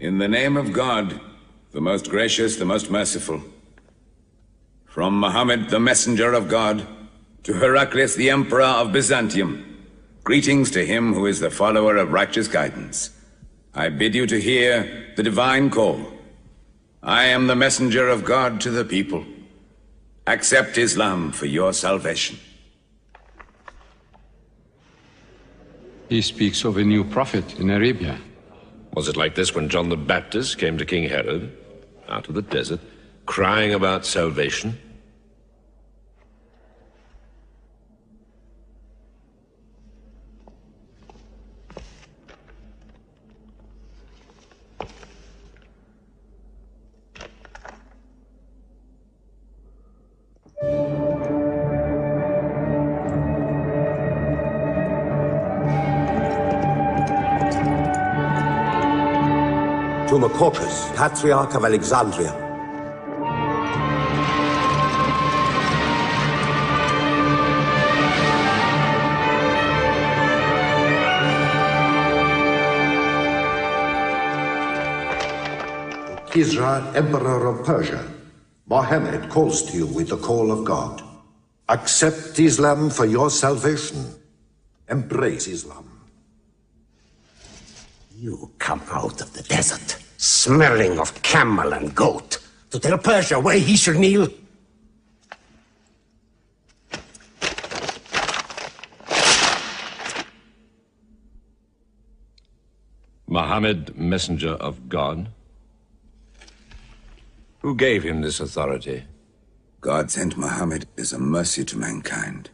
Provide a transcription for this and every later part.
In the name of God, the most gracious, the most merciful. From Muhammad, the messenger of God, to Heraclius, the emperor of Byzantium, greetings to him who is the follower of righteous guidance. I bid you to hear the divine call. I am the messenger of God to the people. Accept Islam for your salvation. He speaks of a new prophet in Arabia. Was it like this when John the Baptist came to King Herod, out of the desert, crying about salvation? To Macaucus, Patriarch of Alexandria. Kisah, Emperor of Persia, Muhammad calls to you with the call of God. Accept Islam for your salvation. Embrace Islam. You come out of the desert, smelling of camel and goat, to tell Persia where he should kneel? Muhammad, messenger of God? Who gave him this authority? God sent Muhammad as a mercy to mankind.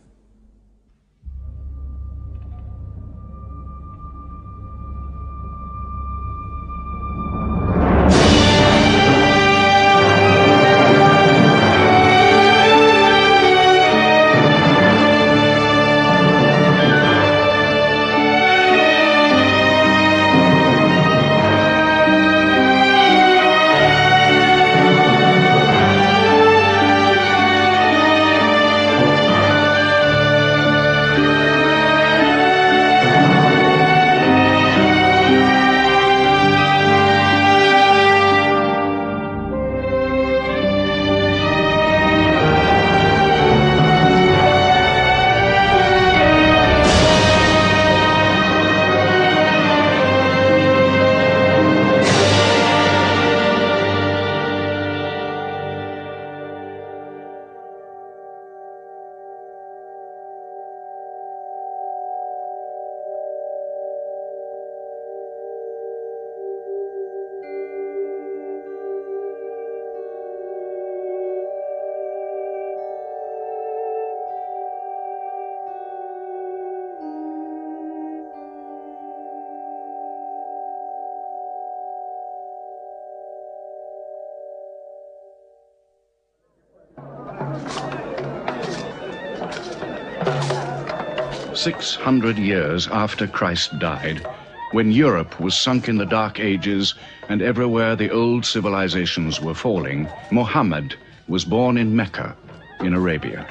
"600 years after Christ died, when Europe was sunk in the Dark Ages and everywhere the old civilizations were falling, Muhammad was born in Mecca, in Arabia.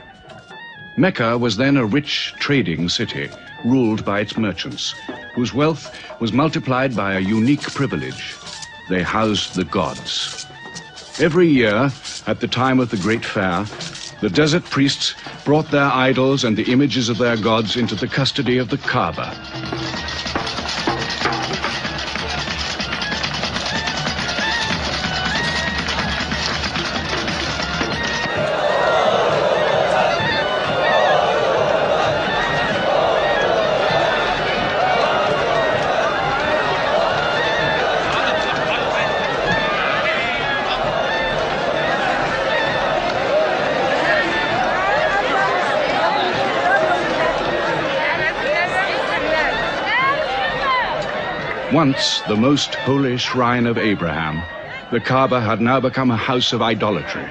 Mecca was then a rich trading city ruled by its merchants, whose wealth was multiplied by a unique privilege. They housed the gods. Every year, at the time of the Great Fair, the desert priests brought their idols and the images of their gods into the custody of the Kaaba. Once the most holy shrine of Abraham, the Kaaba had now become a house of idolatry,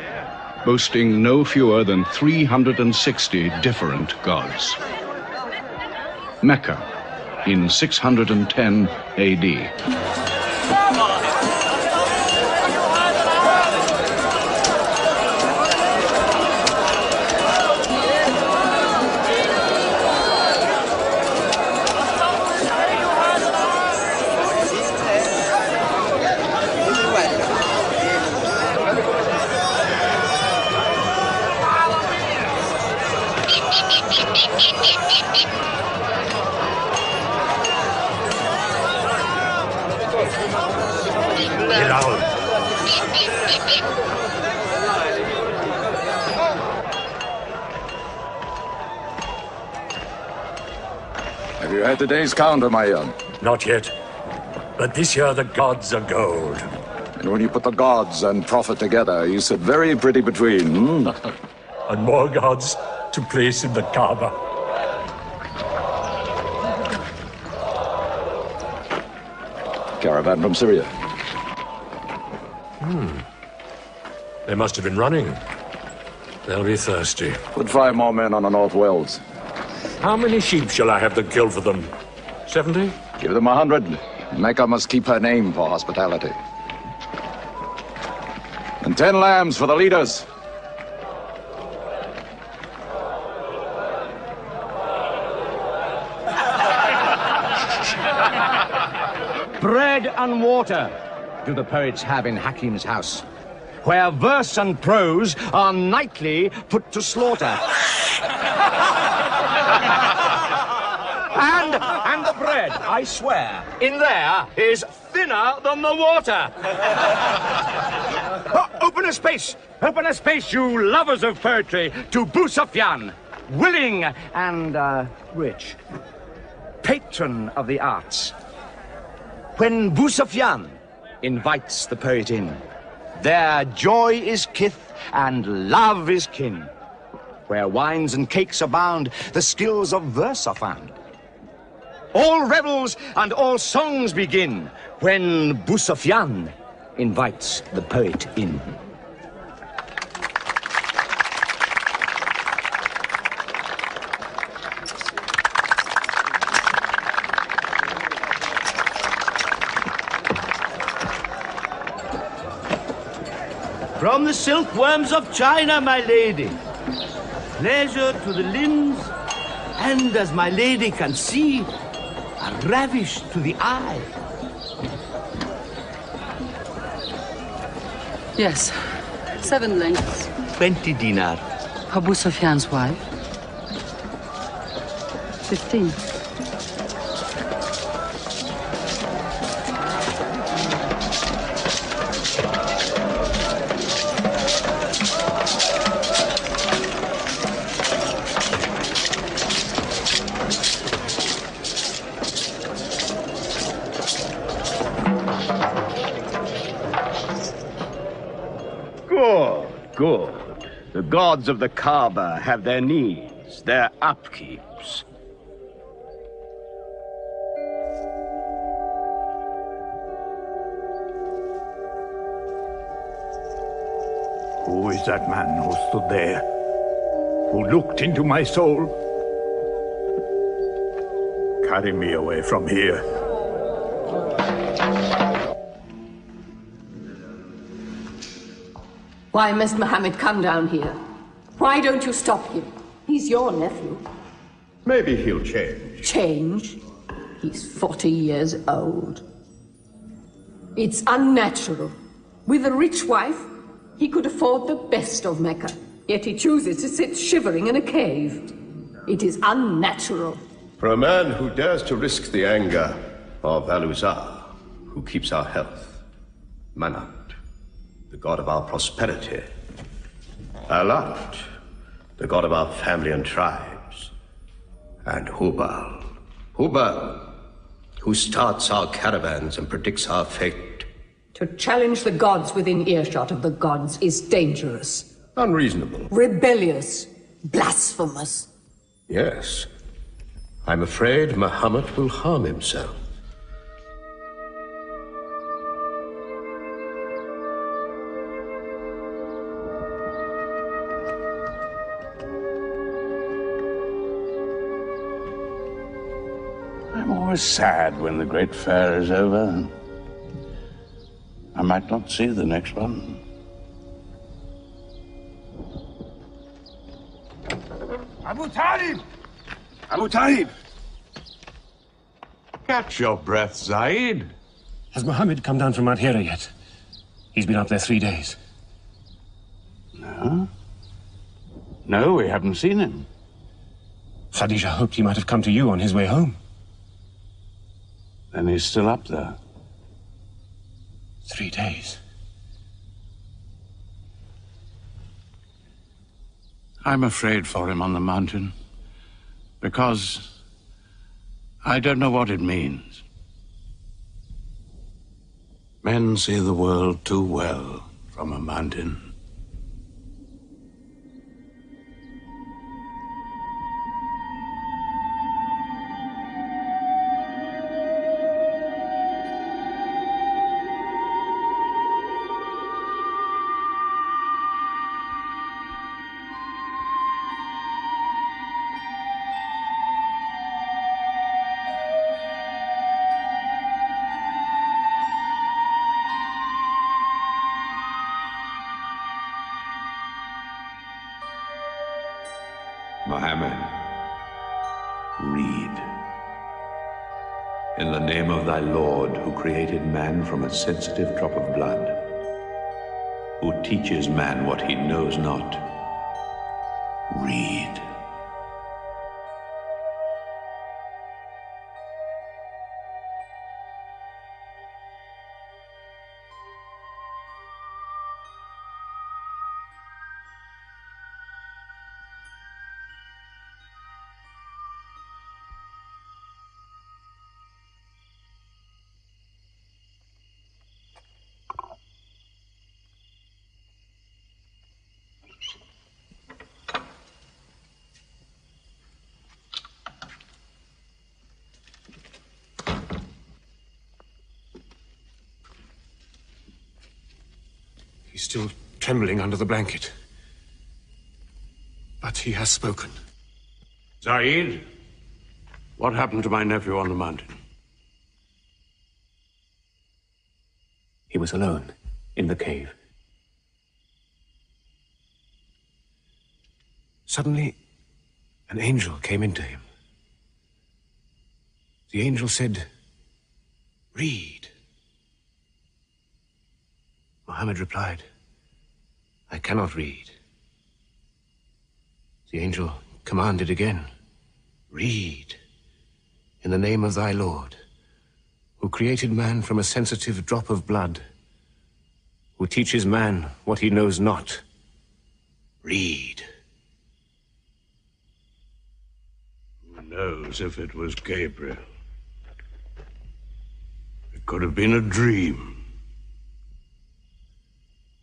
boasting no fewer than 360 different gods. Mecca, in 610 AD. Have you had today's counter, my young? Not yet. But this year the gods are gold. And when you put the gods and profit together, you sit very pretty between, And more gods to place in the Kaaba. Caravan from Syria. They must have been running. They'll be thirsty. Put 5 more men on the North Wells. How many sheep shall I have them kill for them? 70? Give them 100. Mecca must keep her name for hospitality. And 10 lambs for the leaders. Bread and water do the poets have in Hakim's house, where verse and prose are nightly put to slaughter. And the bread, I swear, in there is thinner than the water. Open a space, you lovers of poetry, to Abu Sufyan, willing and rich, patron of the arts. When Abu Sufyan invites the poet in, their joy is kith and love is kin. Where wines and cakes abound, the skills of verse are found. All revels and all songs begin when Abu Sufyan invites the poet in. From the silkworms of China, my lady. Pleasure to the limbs, and as my lady can see, a ravish to the eye. Yes, 7 lengths. 20 dinar. Abu Sufyan's wife. 15. Good. The gods of the Kaaba have their needs, their upkeeps. Who is that man who stood there? Who looked into my soul? Carry me away from here. Why must Muhammad come down here? Why don't you stop him? He's your nephew. Maybe he'll change. Change? He's 40 years old. It's unnatural. With a rich wife, he could afford the best of Mecca. Yet he chooses to sit shivering in a cave. It is unnatural. For a man who dares to risk the anger of Al-Uzza, who keeps our health, Manat, the god of our prosperity, Alat, the god of our family and tribes, and Hubal, who starts our caravans and predicts our fate. To challenge the gods within earshot of the gods is dangerous. Unreasonable. Rebellious. Blasphemous. Yes. I'm afraid Muhammad will harm himself. I'm always sad when the great fair is over. I might not see the next one. Abu Talib! Abu Talib! Catch your breath, Zaid. Has Muhammad come down from Mount Hira yet? He's been up there 3 days. No? No, we haven't seen him. Khadija hoped he might have come to you on his way home. Then he's still up there. 3 days. I'm afraid for him on the mountain, because I don't know what it means. Men see the world too well from a mountain. Muhammad, read. In the name of thy Lord, who created man from a sensitive drop of blood, who teaches man what he knows not, read. He's still trembling under the blanket. But he has spoken. Zaid, what happened to my nephew on the mountain? He was alone in the cave. Suddenly, an angel came into him. The angel said, "Read." Muhammad replied, "I cannot read." The angel commanded again, "Read, in the name of thy Lord, who created man from a sensitive drop of blood, who teaches man what he knows not. Read." Who knows if it was Gabriel? It could have been a dream.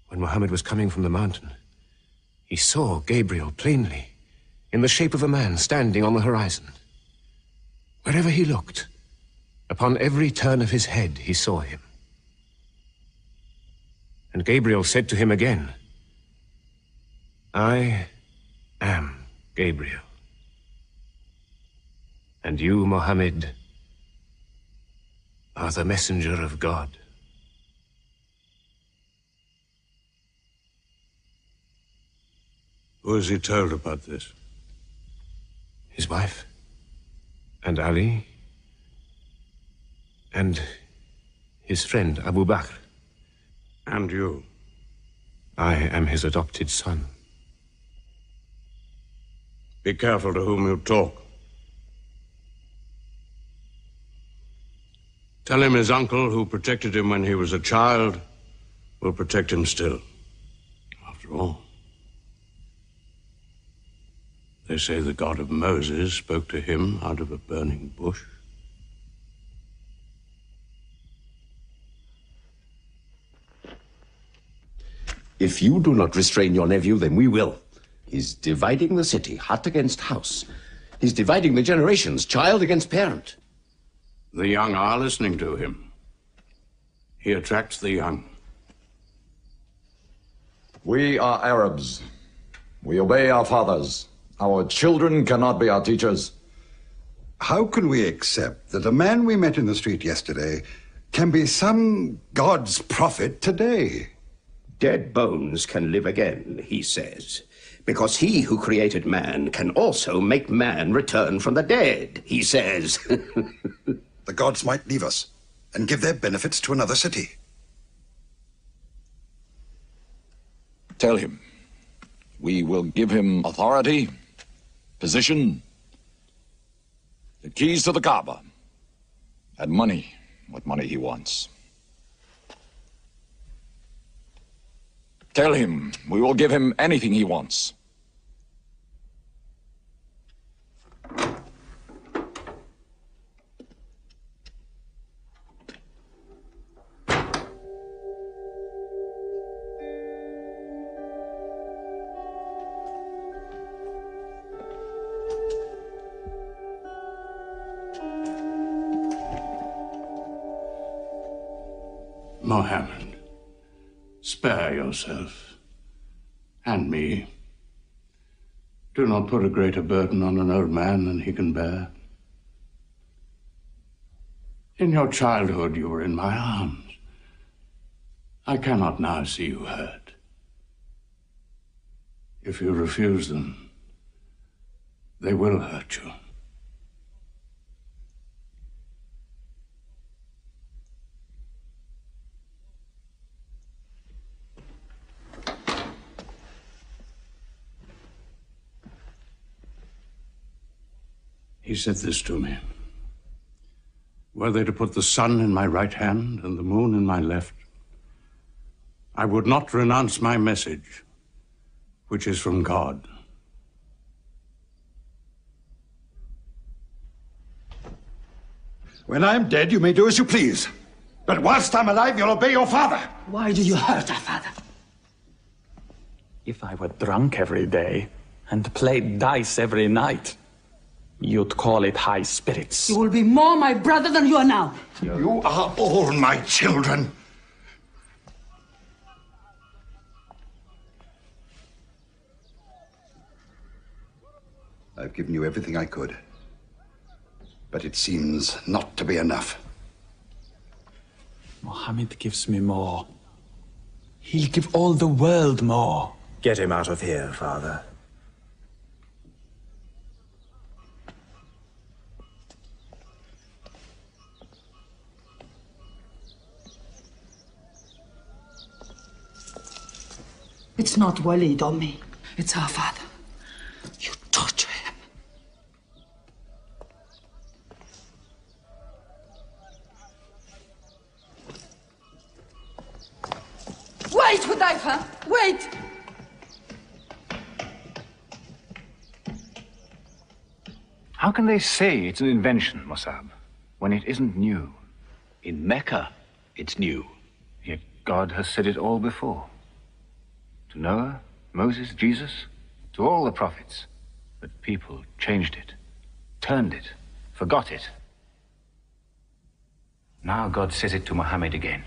When Muhammad was coming from the mountain, he saw Gabriel plainly, in the shape of a man standing on the horizon. Wherever he looked, upon every turn of his head, he saw him. And Gabriel said to him again, "I am Gabriel. And you, Muhammad, are the messenger of God." Who has he told about this? His wife, and Ali, and his friend Abu Bakr. And you? I am his adopted son. Be careful to whom you talk. Tell him his uncle, who protected him when he was a child, will protect him still. After all, they say the God of Moses spoke to him out of a burning bush. If you do not restrain your nephew, then we will. He's dividing the city, hut against house. He's dividing the generations, child against parent. The young are listening to him. He attracts the young. We are Arabs. We obey our fathers. Our children cannot be our teachers. How can we accept that a man we met in the street yesterday can be some God's prophet today? Dead bones can live again, he says, because he who created man can also make man return from the dead, he says. The gods might leave us and give their benefits to another city. Tell him we will give him authority, position, The keys to the Kaaba. And money, what money he wants. Tell him we will give him anything he wants. Muhammad, spare yourself, and me. Do not put a greater burden on an old man than he can bear. In your childhood, you were in my arms. I cannot now see you hurt. If you refuse them, they will hurt you. He said this to me. Were they to put the sun in my right hand and the moon in my left, I would not renounce my message, which is from God. When I'm dead, you may do as you please. But whilst I'm alive, you'll obey your father. Why do you hurt our father? If I were drunk every day and played dice every night, you'd call it high spirits. You will be more my brother than you are now. You are all my children. I've given you everything I could. But it seems not to be enough. Muhammad gives me more. He'll give all the world more. Get him out of here, Father. It's not Walid or me. It's our father. You torture him. Wait, Hudayfa! Wait! How can they say it's an invention, Musab, when it isn't new? In Mecca, it's new. Yet God has said it all before. To Noah, Moses, Jesus, to all the prophets. But people changed it, turned it, forgot it. Now God says it to Muhammad again.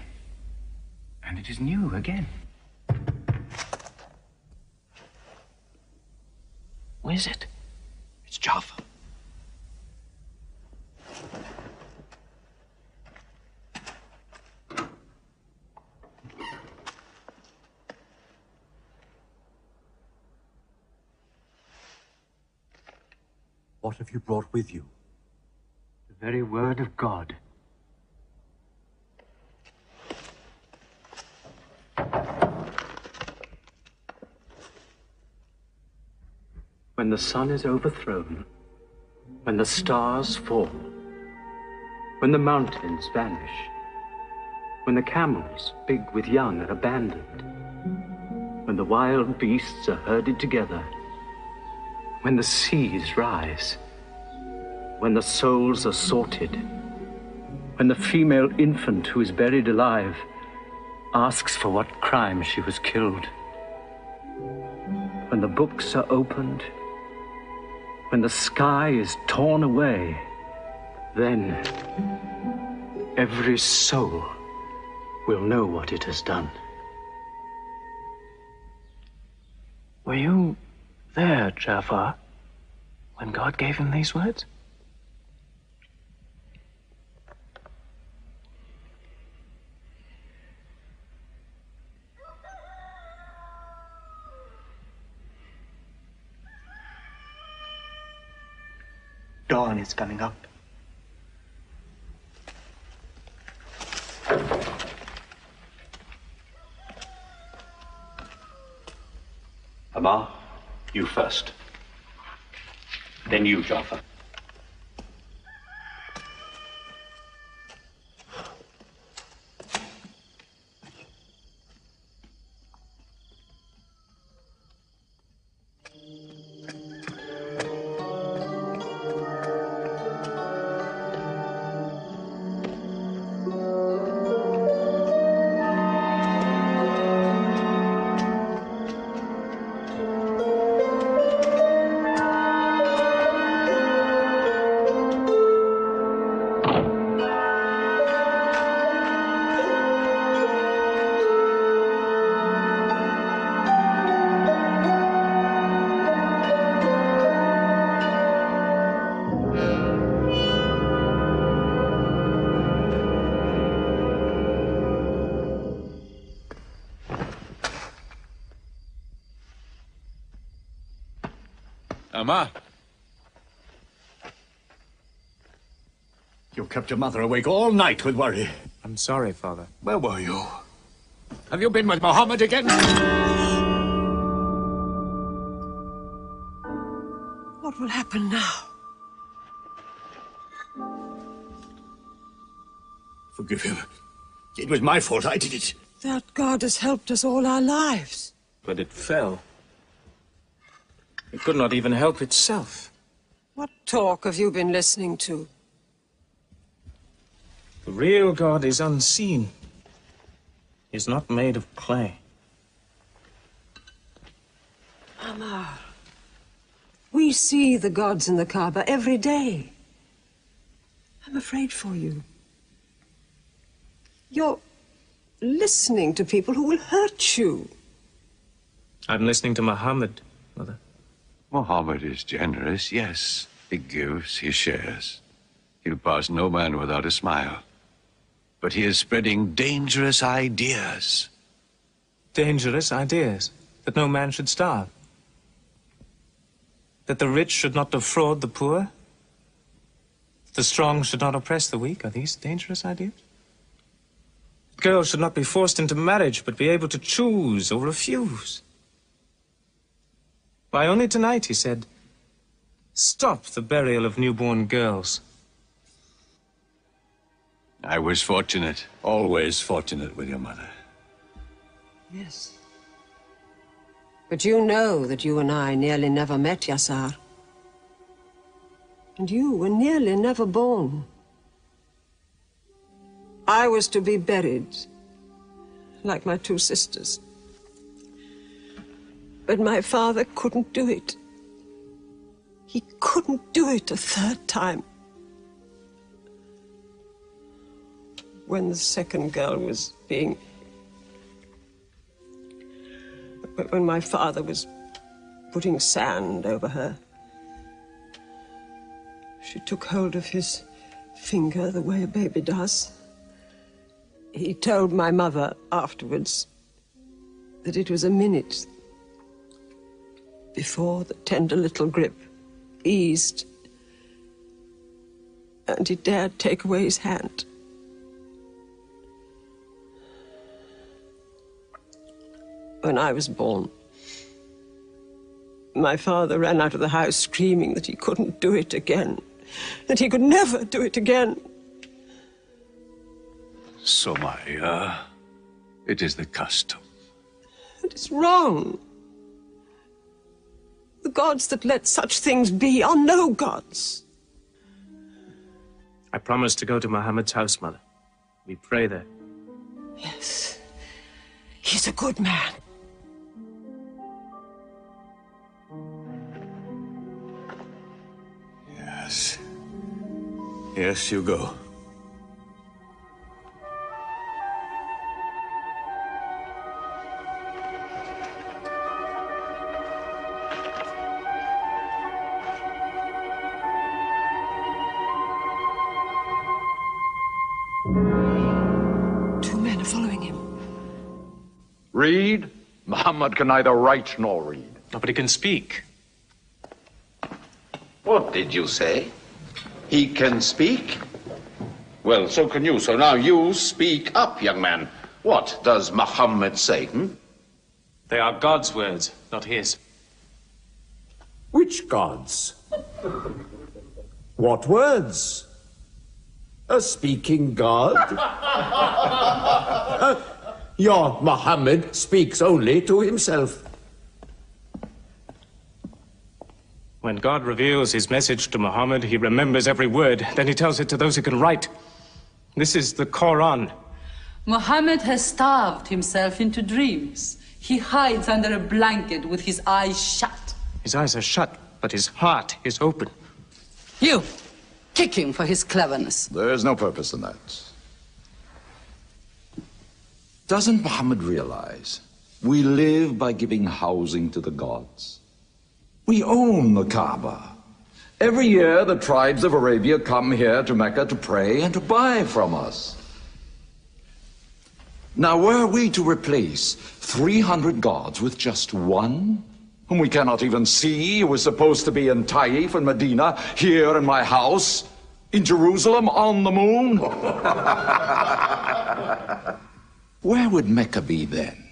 And it is new again. Who is it? It's Jaffa. What have you brought with you? The very word of God. When the sun is overthrown, when the stars fall, when the mountains vanish, when the camels, big with young, are abandoned, when the wild beasts are herded together, when the seas rise, when the souls are sorted, when the female infant who is buried alive asks for what crime she was killed, when the books are opened, when the sky is torn away, then every soul will know what it has done. Were you there, Jafar, when God gave him these words? Dawn is coming up. Amar, you first. Then you, Jafar. Amma? You kept your mother awake all night with worry. I'm sorry, Father. Where were you? Have you been with Muhammad again? What will happen now? Forgive him. It was my fault. I did it. That God has helped us all our lives. But it fell. It could not even help itself. What talk have you been listening to? The real God is unseen. He is not made of clay. Amar, we see the gods in the Kaaba every day. I'm afraid for you. You're listening to people who will hurt you. I'm listening to Muhammad, Mother. Muhammad is generous, yes. He gives, he shares. He'll pass no man without a smile. But he is spreading dangerous ideas. Dangerous ideas? That no man should starve? That the rich should not defraud the poor? The strong should not oppress the weak? Are these dangerous ideas? Girls should not be forced into marriage, but be able to choose or refuse. Why, only tonight he said, stop the burial of newborn girls. I was fortunate, always fortunate with your mother. Yes. But you know that you and I nearly never met, Yasar. And you were nearly never born. I was to be buried, like my two sisters. But my father couldn't do it. He couldn't do it a third time. When the second girl was being... When my father was putting sand over her, she took hold of his finger the way a baby does. He told my mother afterwards that it was a minute before the tender little grip eased and he dared take away his hand. When I was born, my father ran out of the house screaming that he couldn't do it again, that he could never do it again. So, Maya, it is the custom. It is wrong. The gods that let such things be are no gods. I promised to go to Muhammad's house, Mother. We pray there. Yes. He's a good man. Yes. Yes, you go. Two men are following him. Read? Muhammad can neither write nor read. Nobody can speak. What did you say? He can speak? Well, so can you. So now you speak up, young man. What does Muhammad say, They are God's words, not his. Which gods? What words? A speaking God? Your Muhammad speaks only to himself. When God reveals his message to Muhammad, he remembers every word. Then he tells it to those who can write. This is the Quran. Muhammad has starved himself into dreams. He hides under a blanket with his eyes shut. His eyes are shut, but his heart is open. You, kick him for his cleverness. There is no purpose in that. Doesn't Muhammad realize we live by giving housing to the gods? We own the Kaaba. Every year, the tribes of Arabia come here to Mecca to pray and to buy from us. Now, were we to replace 300 gods with just one, whom we cannot even see, who is supposed to be in Taif and Medina, here in my house, in Jerusalem, on the moon? Where would Mecca be then?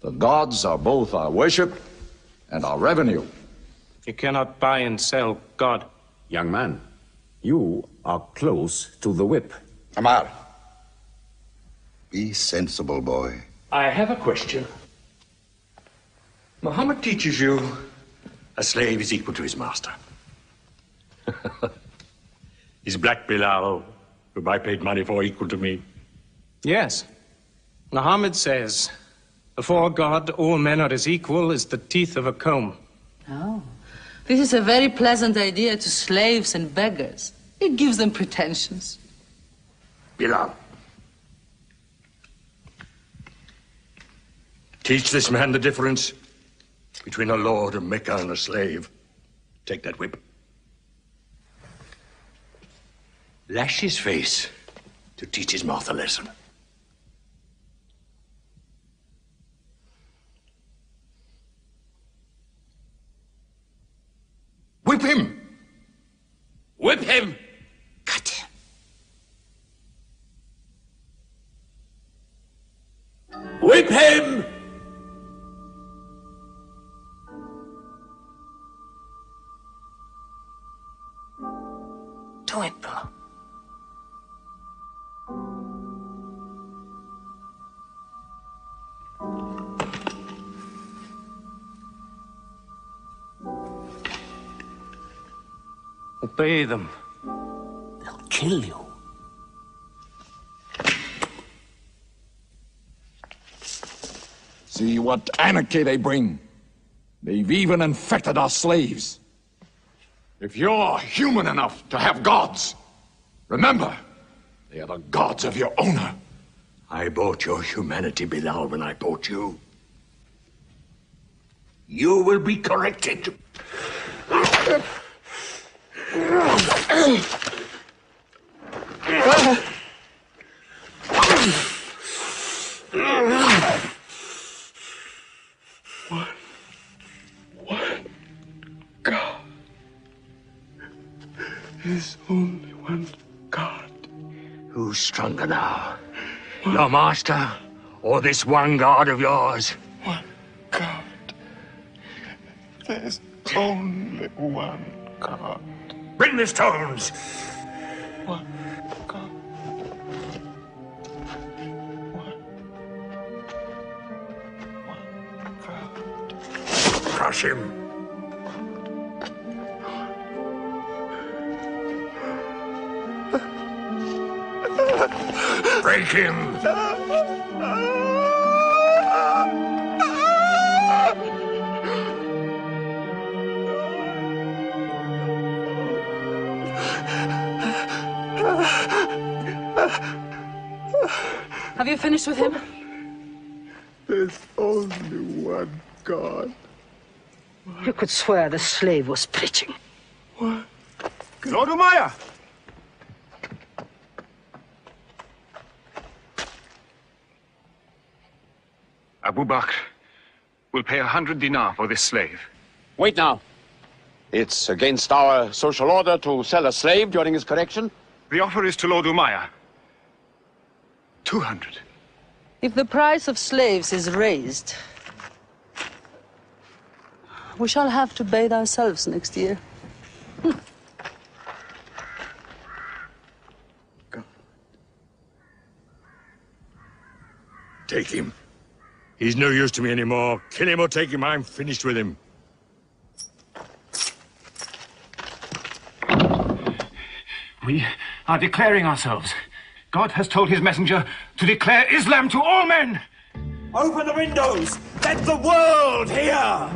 The gods are both our worship and our revenue. You cannot buy and sell God. Young man, you are close to the whip. Amar. Be sensible, boy. I have a question. Muhammad teaches you a slave is equal to his master. Is Black Bilal, whom I paid money for, equal to me? Yes. Muhammad says, before God, all men are as equal as the teeth of a comb. Oh, this is a very pleasant idea to slaves and beggars. It gives them pretensions. Bilal. Teach this man the difference between a lord of Mecca and a slave. Take that whip. Lash his face to teach his mouth a lesson. Whip him! Whip him! Cut him! Whip him! Do it, bro. Obey them. They'll kill you. See what anarchy they bring. They've even infected our slaves. If you're human enough to have gods, remember, they are the gods of your owner. I bought your humanity, Bilal, when I bought you. You will be corrected. One God. There's only one God. Who's stronger now? Your master, or this one God of yours? One God. There's only one God. Bring the stones! One God. One God. Crush him. Break him. Have you finished with him? There's only one God. You could swear the slave was preaching. What? Lord Umayyah! Abu Bakr will pay 100 dinar for this slave. Wait now. It's against our social order to sell a slave during his correction. The offer is to Lord Umayyah. 200. If the price of slaves is raised, we shall have to bathe ourselves next year. Take him. He's no use to me anymore. Kill him or take him. I'm finished with him. We are declaring ourselves. God has told his messenger to declare Islam to all men. Open the windows! Let the world hear!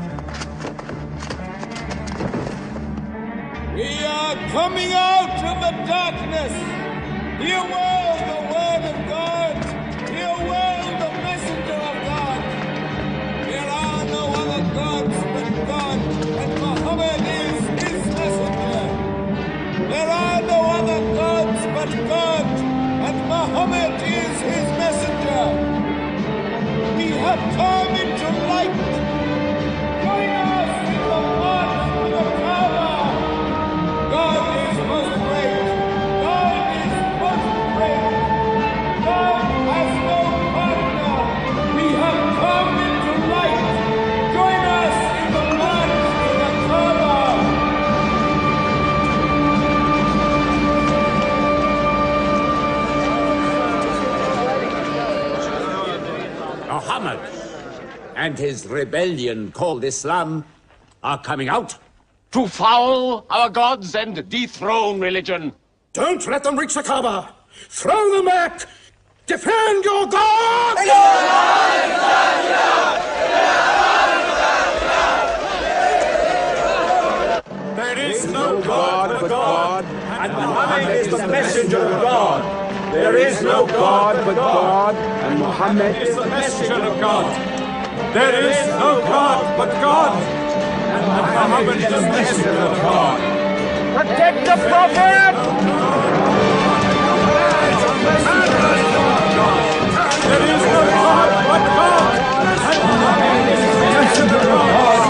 We are coming out of the darkness. Hear well the word of God. Hear well the messenger of God. There are no other gods but God, and Muhammad is his messenger. There are no other gods but God, and Muhammad is his messenger. We have come into light. and his rebellion called Islam are coming out. To foul our gods and dethrone religion. Don't let them reach the Kaaba. Throw them back. Defend your God! There is no God but God, and Muhammad is the messenger of God. There is no God but God, and Muhammad is the messenger of God. There is no God but God, and Muhammad is the messenger of God. Protect the Prophet! There is no God but God, and Muhammad is the messenger of God.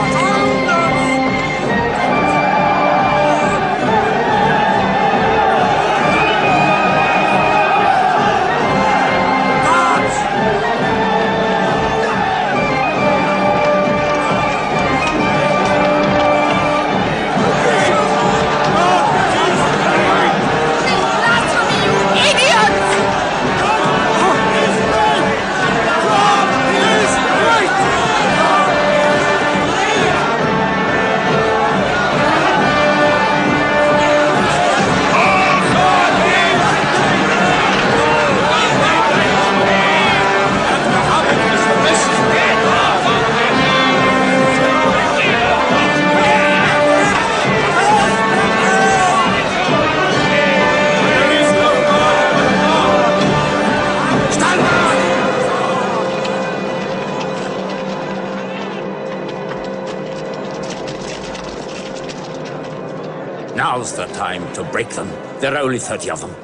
Now's the time to break them. There are only 30 of them.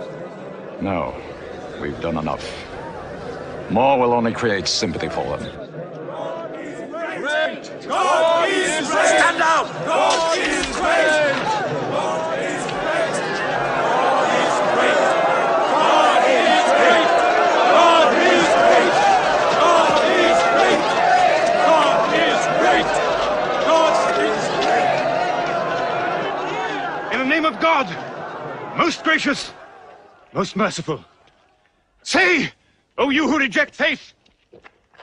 No, we've done enough. More will only create sympathy for them. God is great! Stand down! God is great! God is great! God is great! God is great! God is great! God is great! God is great! In the name of God, most gracious, most merciful, say, O you who reject faith,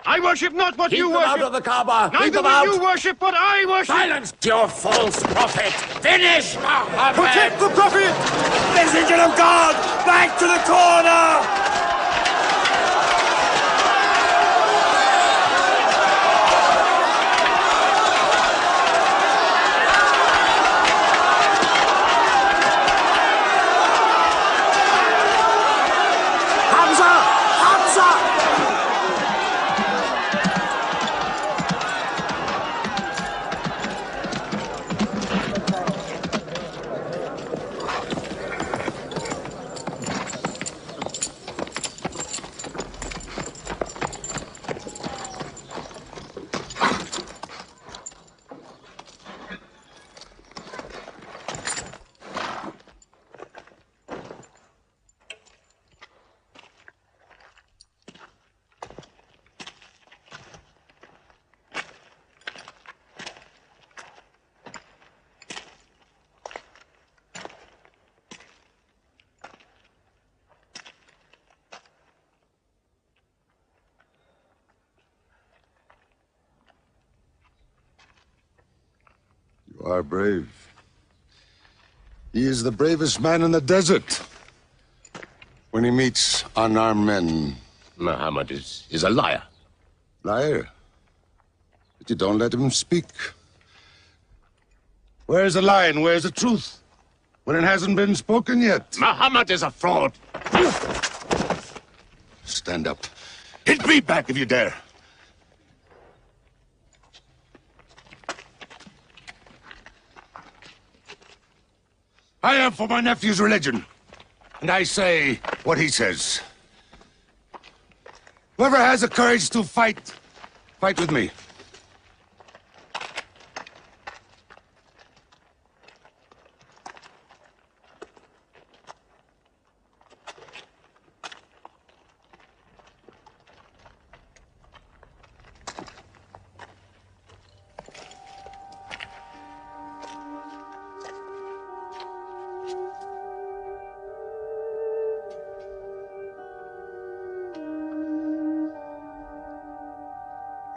I worship not what you worship. Keep them out of the Kaaba. Keep Neither them will out. you worship what I worship. Silence your false prophet. Finish Muhammad. Protect the Prophet! Messenger of God, back to the corner. You are brave. He is the bravest man in the desert. When he meets unarmed men... Muhammad is a liar. Liar? But you don't let him speak. Where's the lie and where's the truth? When it hasn't been spoken yet. Muhammad is a fraud. Stand up. Hit me back if you dare. I am for my nephew's religion, and I say what he says. Whoever has the courage to fight, fight with me.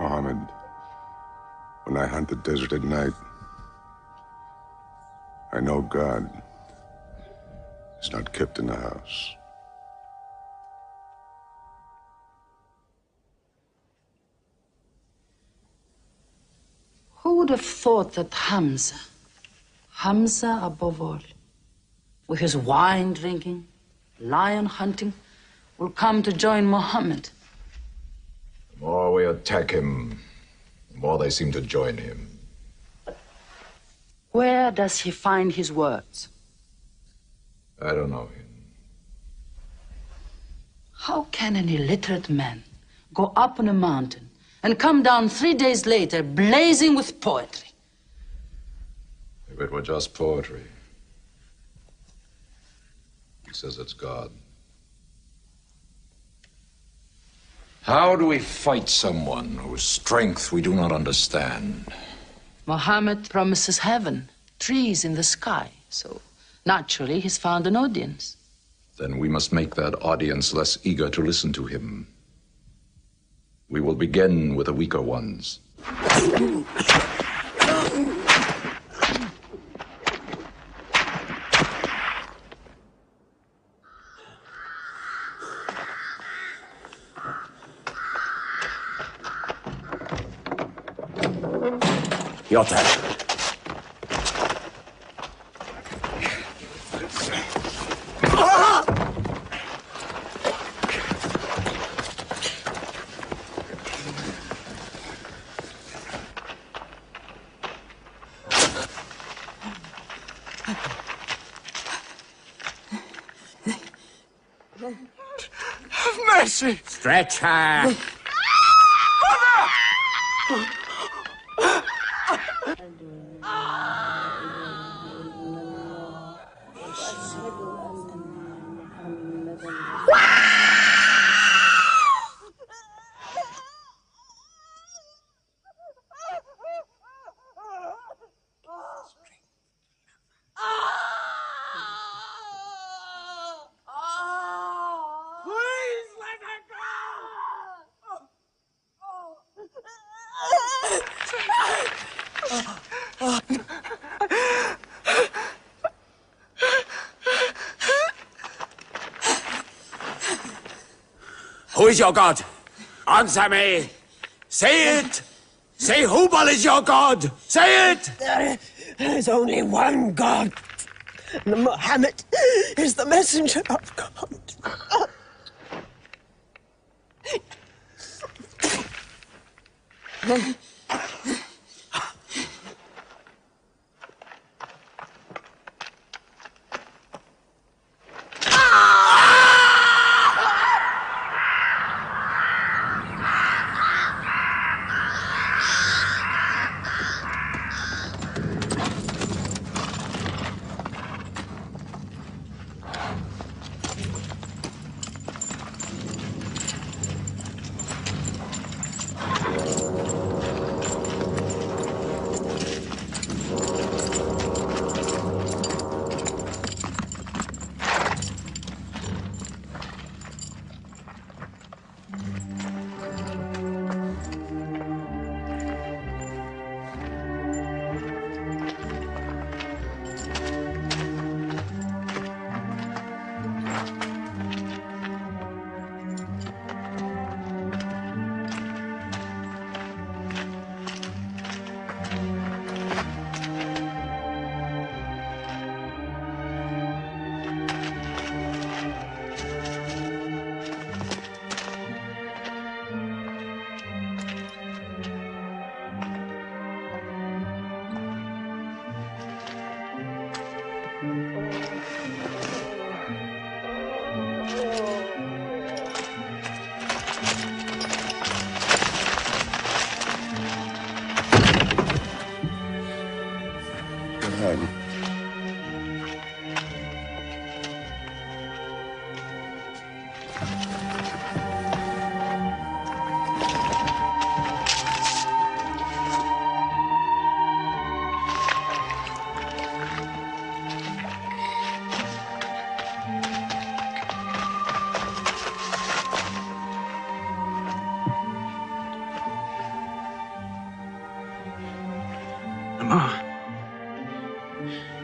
Muhammad. When I hunt the desert at night, I know God is not kept in the house. Who would have thought that Hamza above all, with his wine drinking, lion hunting, will come to join Muhammad? The more we attack him, the more they seem to join him. Where does he find his words? I don't know him. How can an illiterate man go up on a mountain and come down 3 days later blazing with poetry? If it were just poetry. He says it's God. How do we fight someone whose strength we do not understand? Muhammad promises heaven, trees in the sky, so naturally he's found an audience. Then we must make that audience less eager to listen to him. We will begin with the weaker ones. Your turn. Have mercy! Stretch her. Please let her Who is your God? Answer me. Say it. Say Hubal is your God. Say it. There is only one God. And Muhammad is the messenger of God.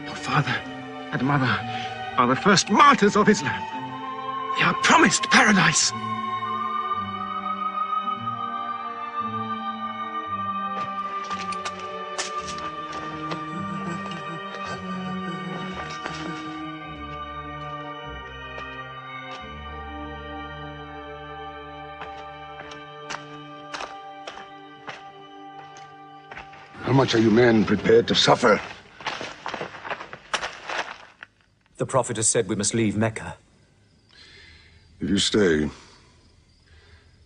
Your father and mother are the first martyrs of Islam. They are promised paradise. How much are you men prepared to suffer? The Prophet has said we must leave Mecca. If you stay,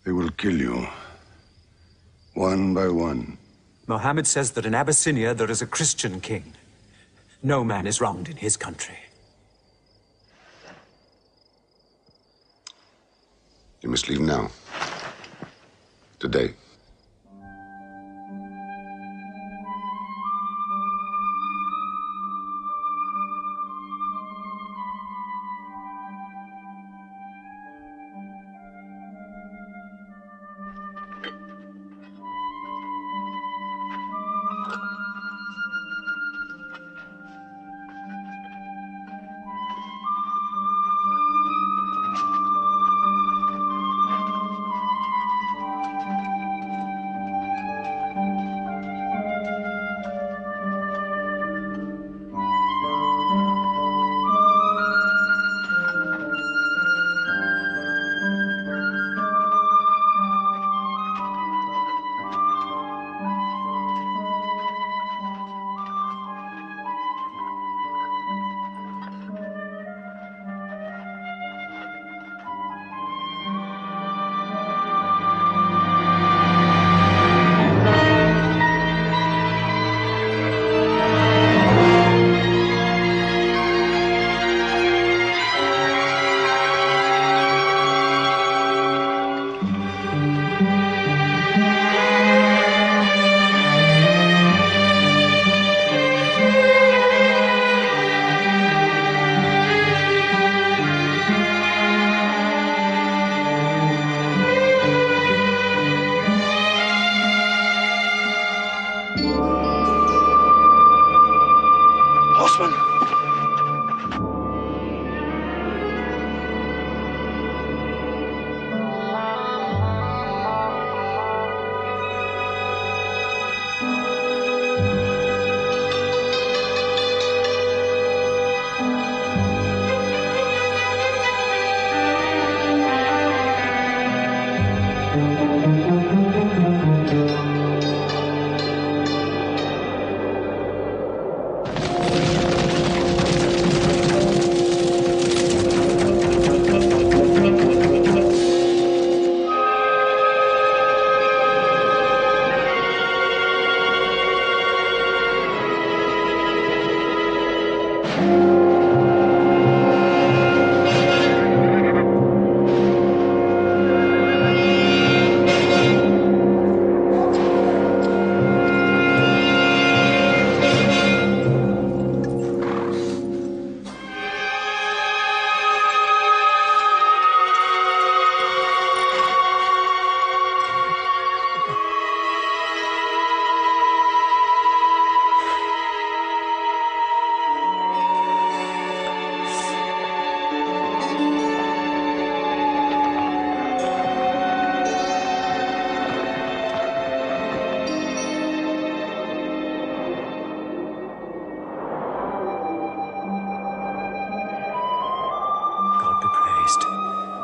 they will kill you. One by one. Muhammad says that in Abyssinia there is a Christian king. No man is wronged in his country. You must leave now. Today.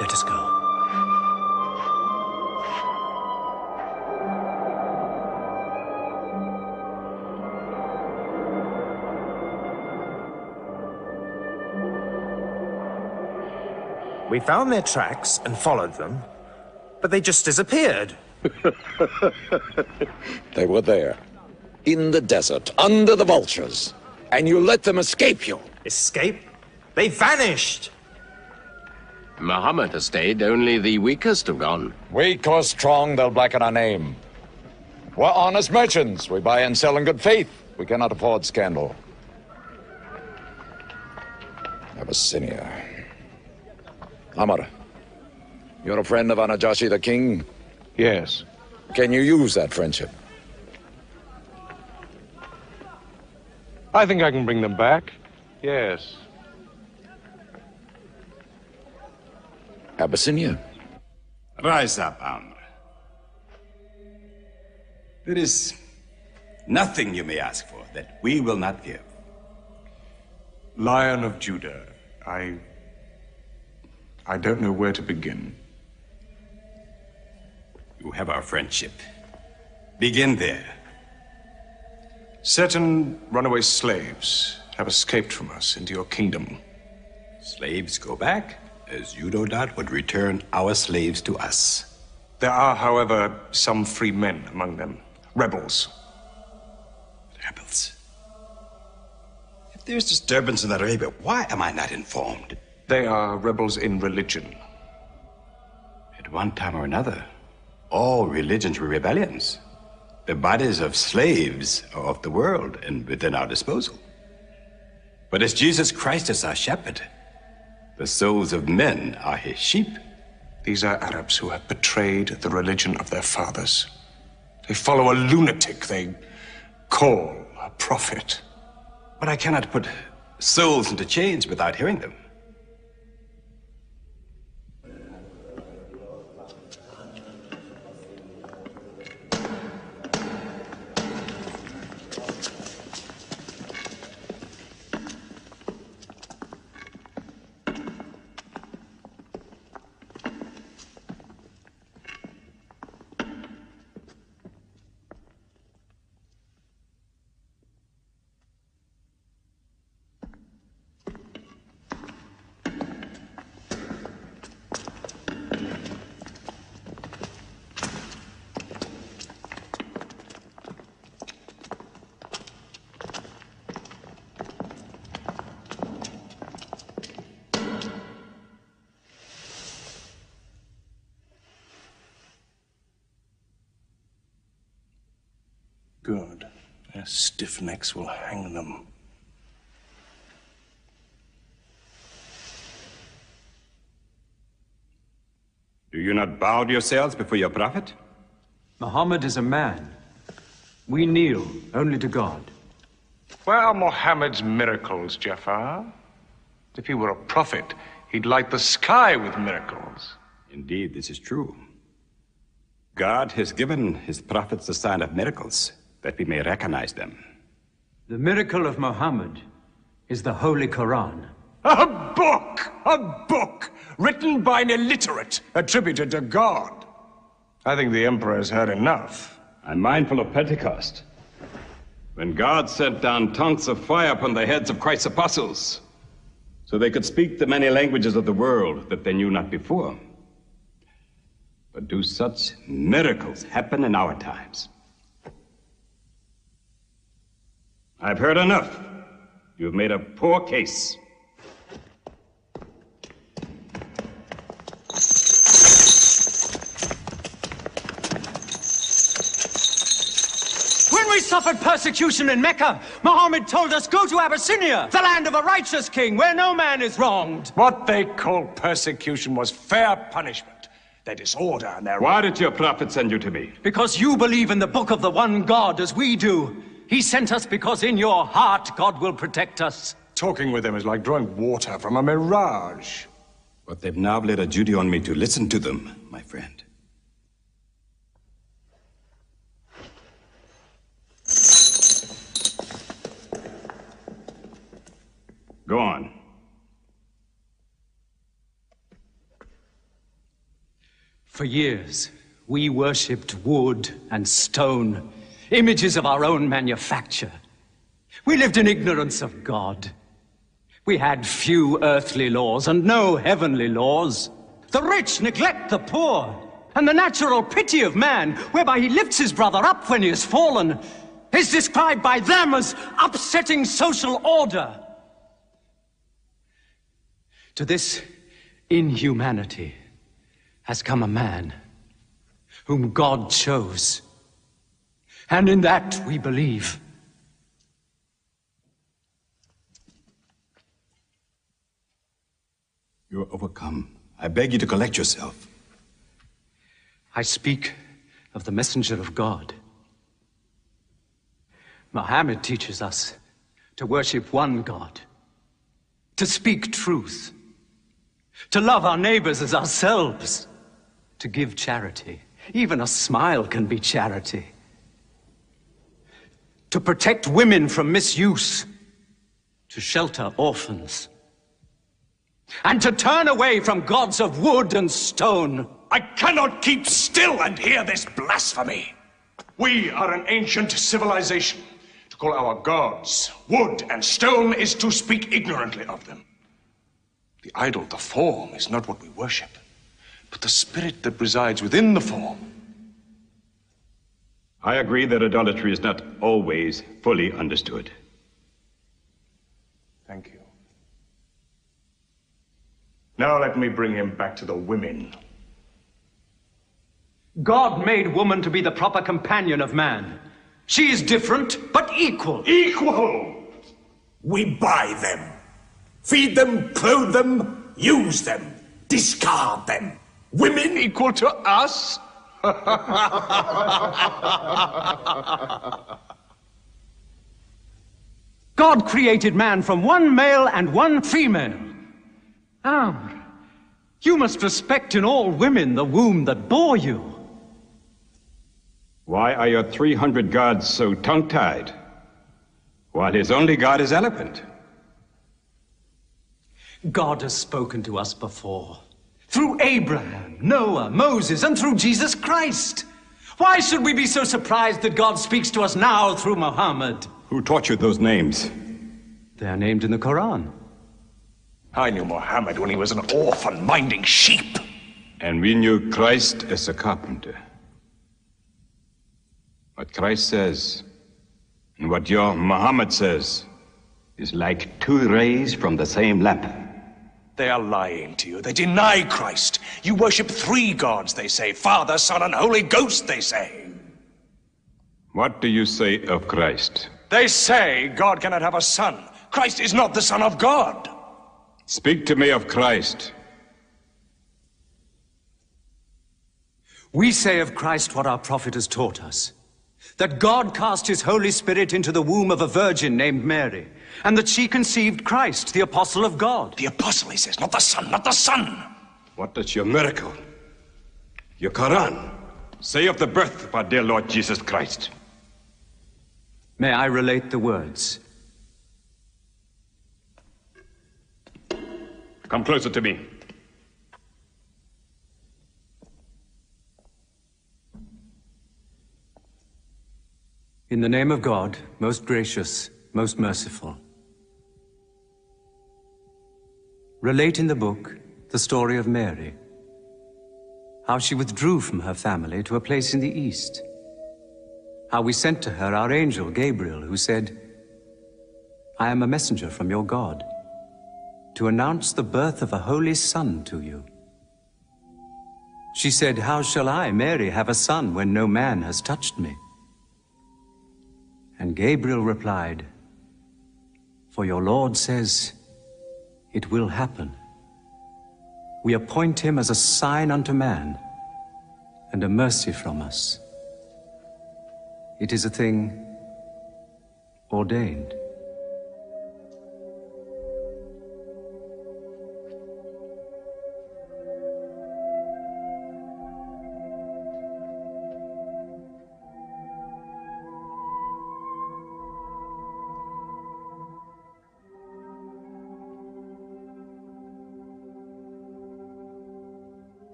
Let us go. We found their tracks and followed them, but they just disappeared. They were there, in the desert, under the vultures, and you let them escape you. Escape? They vanished! Muhammad has stayed, only the weakest have gone. Weak or strong, they'll blacken our name. We're honest merchants. We buy and sell in good faith. We cannot afford scandal. Abyssinia. Amar, you're a friend of Anajashi the king? Yes. Can you use that friendship? I think I can bring them back. Yes. Abyssinia. Rise up, Amr. There is nothing you may ask for that we will not give. Lion of Judah, I don't know where to begin. You have our friendship. Begin there. Certain runaway slaves have escaped from us into your kingdom. Slaves go back, as you no doubt would return our slaves to us. There are, however, some free men among them. Rebels. Rebels? If there's disturbance in Arabia, why am I not informed? They are rebels in religion. At one time or another, all religions were rebellions. The bodies of slaves are of the world and within our disposal. But as Jesus Christ is our shepherd, the souls of men are his sheep. These are Arabs who have betrayed the religion of their fathers. They follow a lunatic they call a prophet. But I cannot put souls into chains without hearing them. Good. Their stiff necks will hang them. Do you not bow yourselves before your prophet? Muhammad is a man. We kneel only to God. Where are Muhammad's miracles, Jafar? If he were a prophet, he'd light the sky with miracles. Indeed, this is true. God has given his prophets the sign of miracles, that we may recognize them. The miracle of Muhammad is the Holy Quran. A book! A book! Written by an illiterate, attributed to God. I think the Emperor has heard enough. I'm mindful of Pentecost, when God sent down tongues of fire upon the heads of Christ's apostles, so they could speak the many languages of the world that they knew not before. But do such miracles happen in our times? I've heard enough. You've made a poor case. When we suffered persecution in Mecca, Muhammad told us, go to Abyssinia, the land of a righteous king, where no man is wronged. What they called persecution was fair punishment. Their disorder and their... Why did your prophet send you to me? Because you believe in the book of the one God as we do. He sent us because in your heart God will protect us. Talking with them is like drawing water from a mirage. But they've now laid a duty on me to listen to them, my friend. Go on. For years, we worshipped wood and stone, images of our own manufacture. We lived in ignorance of God. We had few earthly laws and no heavenly laws. The rich neglect the poor, and the natural pity of man, whereby he lifts his brother up when he has fallen, is described by them as upsetting social order. To this inhumanity has come a man whom God chose. And in that we believe. You are overcome. I beg you to collect yourself. I speak of the messenger of God. Muhammad teaches us to worship one God, to speak truth, to love our neighbors as ourselves, to give charity. Even a smile can be charity. To protect women from misuse, to shelter orphans, and to turn away from gods of wood and stone. I cannot keep still and hear this blasphemy. We are an ancient civilization. To call our gods wood and stone is to speak ignorantly of them. The idol, the form, is not what we worship, but the spirit that resides within the form. I agree that idolatry is not always fully understood. Thank you. Now let me bring him back to the women. God made woman to be the proper companion of man. She is different, but equal. Equal! We buy them. Feed them, clothe them, use them, discard them. Women equal to us? God created man from one male and one female. You must respect in all women the womb that bore you. Why are your 300 gods so tongue-tied, while his only god is eloquent? God has spoken to us before, through Abraham, Noah, Moses, and through Jesus Christ. Why should we be so surprised that God speaks to us now through Muhammad? Who taught you those names? They are named in the Quran. I knew Muhammad when he was an orphan minding sheep. And we knew Christ as a carpenter. What Christ says and what your Muhammad says is like two rays from the same lamp. They are lying to you. They deny Christ. You worship 3 gods, they say. Father, Son, and Holy Ghost, they say. What do you say of Christ? They say God cannot have a son. Christ is not the Son of God. Speak to me of Christ. We say of Christ what our prophet has taught us. That God cast his Holy Spirit into the womb of a virgin named Mary, and that she conceived Christ, the apostle of God. The apostle, he says, not the son, not the son. What does your miracle, your Quran, say of the birth of our dear Lord Jesus Christ? May I relate the words? Come closer to me. In the name of God, most gracious, most merciful. Relate in the book the story of Mary, how she withdrew from her family to a place in the east, how we sent to her our angel Gabriel, who said, I am a messenger from your God, to announce the birth of a holy son to you. She said, how shall I, Mary, have a son when no man has touched me? And Gabriel replied, for your Lord says, it will happen. We appoint him as a sign unto man, and a mercy from us. It is a thing ordained.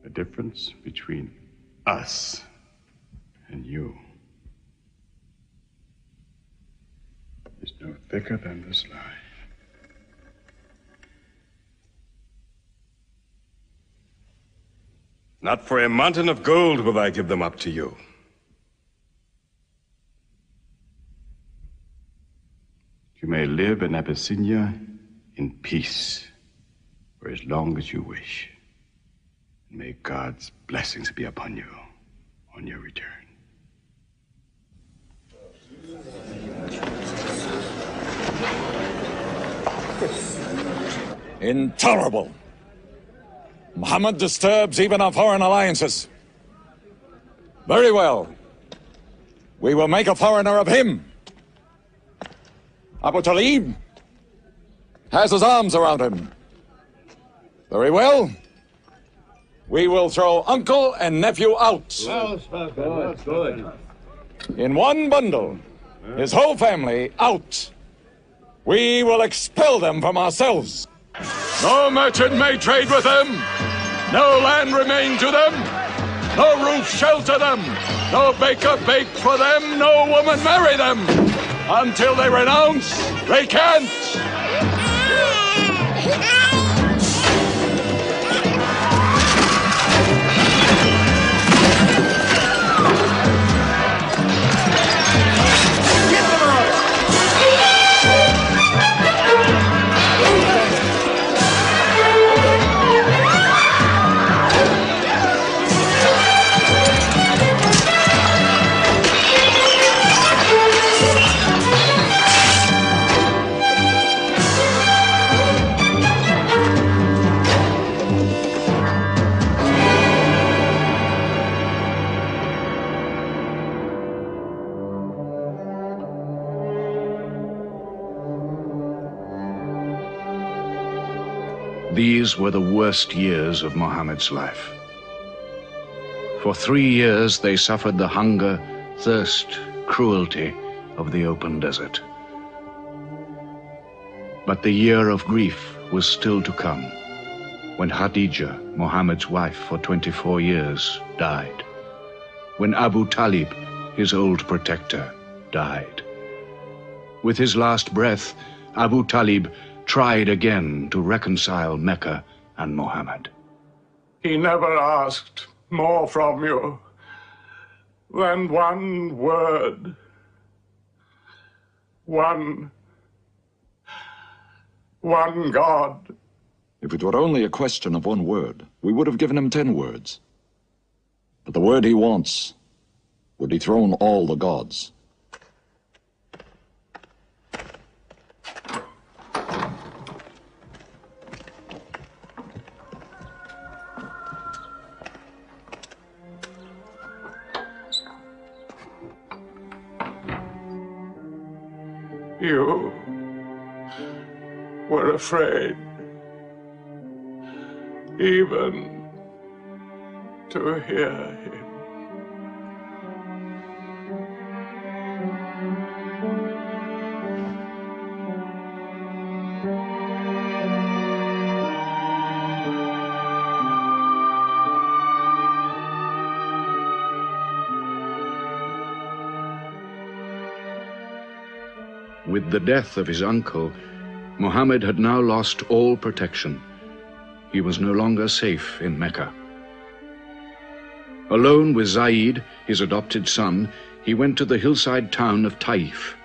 The difference between us and you is no thicker than this lie. Not for a mountain of gold will I give them up to you. You may live in Abyssinia in peace for as long as you wish. May God's blessings be upon you on your return. Intolerable. Muhammad disturbs even our foreign alliances. Very well. We will make a foreigner of him. Abu Talib has his arms around him. Very well. We will throw uncle and nephew out. Good. In one bundle. His whole family out. We will expel them from ourselves. No merchant may trade with them. No land remain to them. No roof shelter them. No baker bake for them. No woman marry them. Until they renounce, they can't. These were the worst years of Muhammad's life. For 3 years they suffered the hunger, thirst, cruelty of the open desert. But the year of grief was still to come, when Khadija, Muhammad's wife for 24 years, died. When Abu Talib, his old protector, died. With his last breath, Abu Talib tried again to reconcile Mecca and Muhammad. He never asked more from you than one word. One God. If it were only a question of one word, we would have given him 10 words. But the word he wants would dethrone all the gods. You were afraid even to hear him. With the death of his uncle, Muhammad had now lost all protection. He was no longer safe in Mecca. Alone with Zaid, his adopted son, he went to the hillside town of Taif.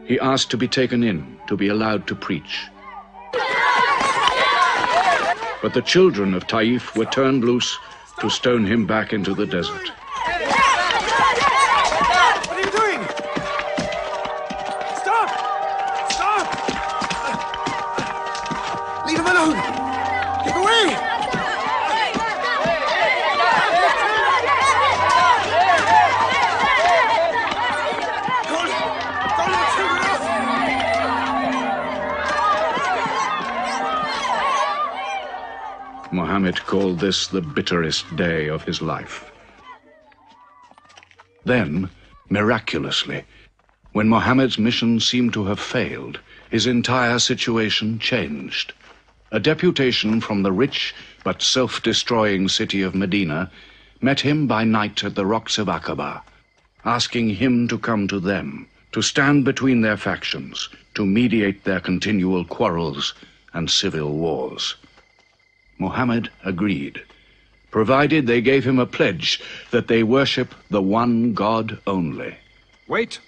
He asked to be taken in, to be allowed to preach. But the children of Taif were turned loose to stone him back into the desert. What are you doing? Stop! Stop! Leave him alone! Get away! Muhammad called this the bitterest day of his life. Then, miraculously, when Muhammad's mission seemed to have failed, his entire situation changed. A deputation from the rich but self-destroying city of Medina met him by night at the rocks of Aqaba, asking him to come to them, to stand between their factions, to mediate their continual quarrels and civil wars. Muhammad agreed, provided they gave him a pledge that they worship the one God only. Wait.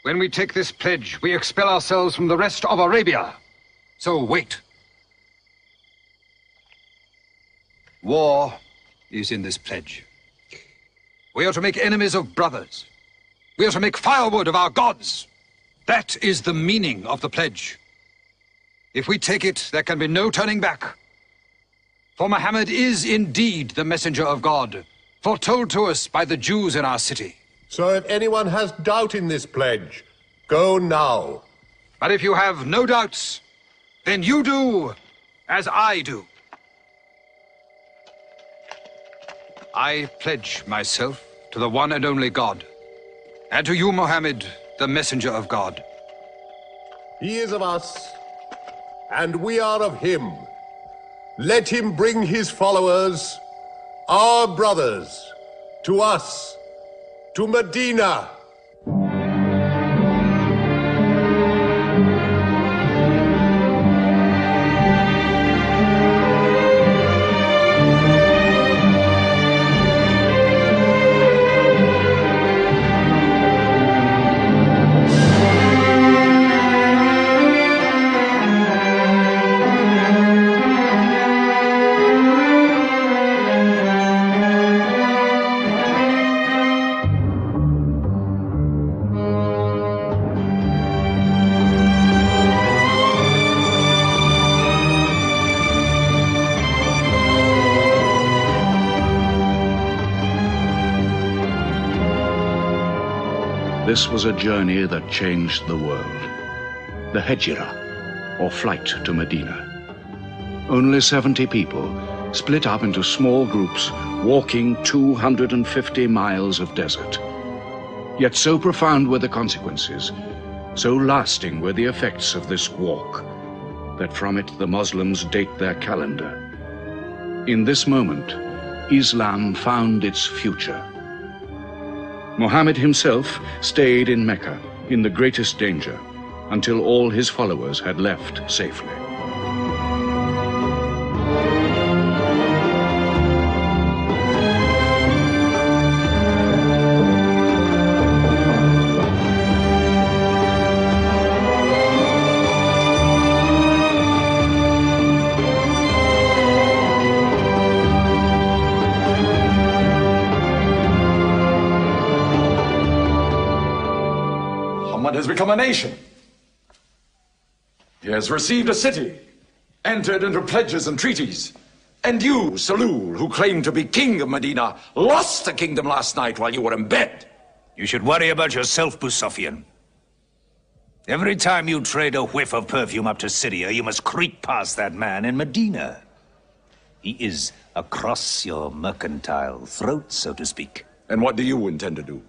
When we take this pledge, we expel ourselves from the rest of Arabia. So wait. War is in this pledge. We are to make enemies of brothers. We are to make firewood of our gods. That is the meaning of the pledge. If we take it, there can be no turning back. For Muhammad is indeed the messenger of God, foretold to us by the Jews in our city. So if anyone has doubt in this pledge, go now. But if you have no doubts, then you do as I do. I pledge myself to the one and only God, and to you, Muhammad, the messenger of God. He is of us, and we are of him. Let him bring his followers, our brothers, to us, to Medina. This was a journey that changed the world. The Hejira, or flight to Medina. Only 70 people, split up into small groups, walking 250 miles of desert. Yet so profound were the consequences, so lasting were the effects of this walk, that from it the Muslims date their calendar. In this moment, Islam found its future. Muhammad himself stayed in Mecca in the greatest danger until all his followers had left safely. Has become a nation. He has received a city, entered into pledges and treaties. And you, S.A.W, who claim to be king of Medina, lost the kingdom last night while you were in bed. You should worry about yourself, Abu Sufyan. Every time you trade a whiff of perfume up to Syria, you must creep past that man in Medina. He is across your mercantile throat, so to speak. And what do you intend to do?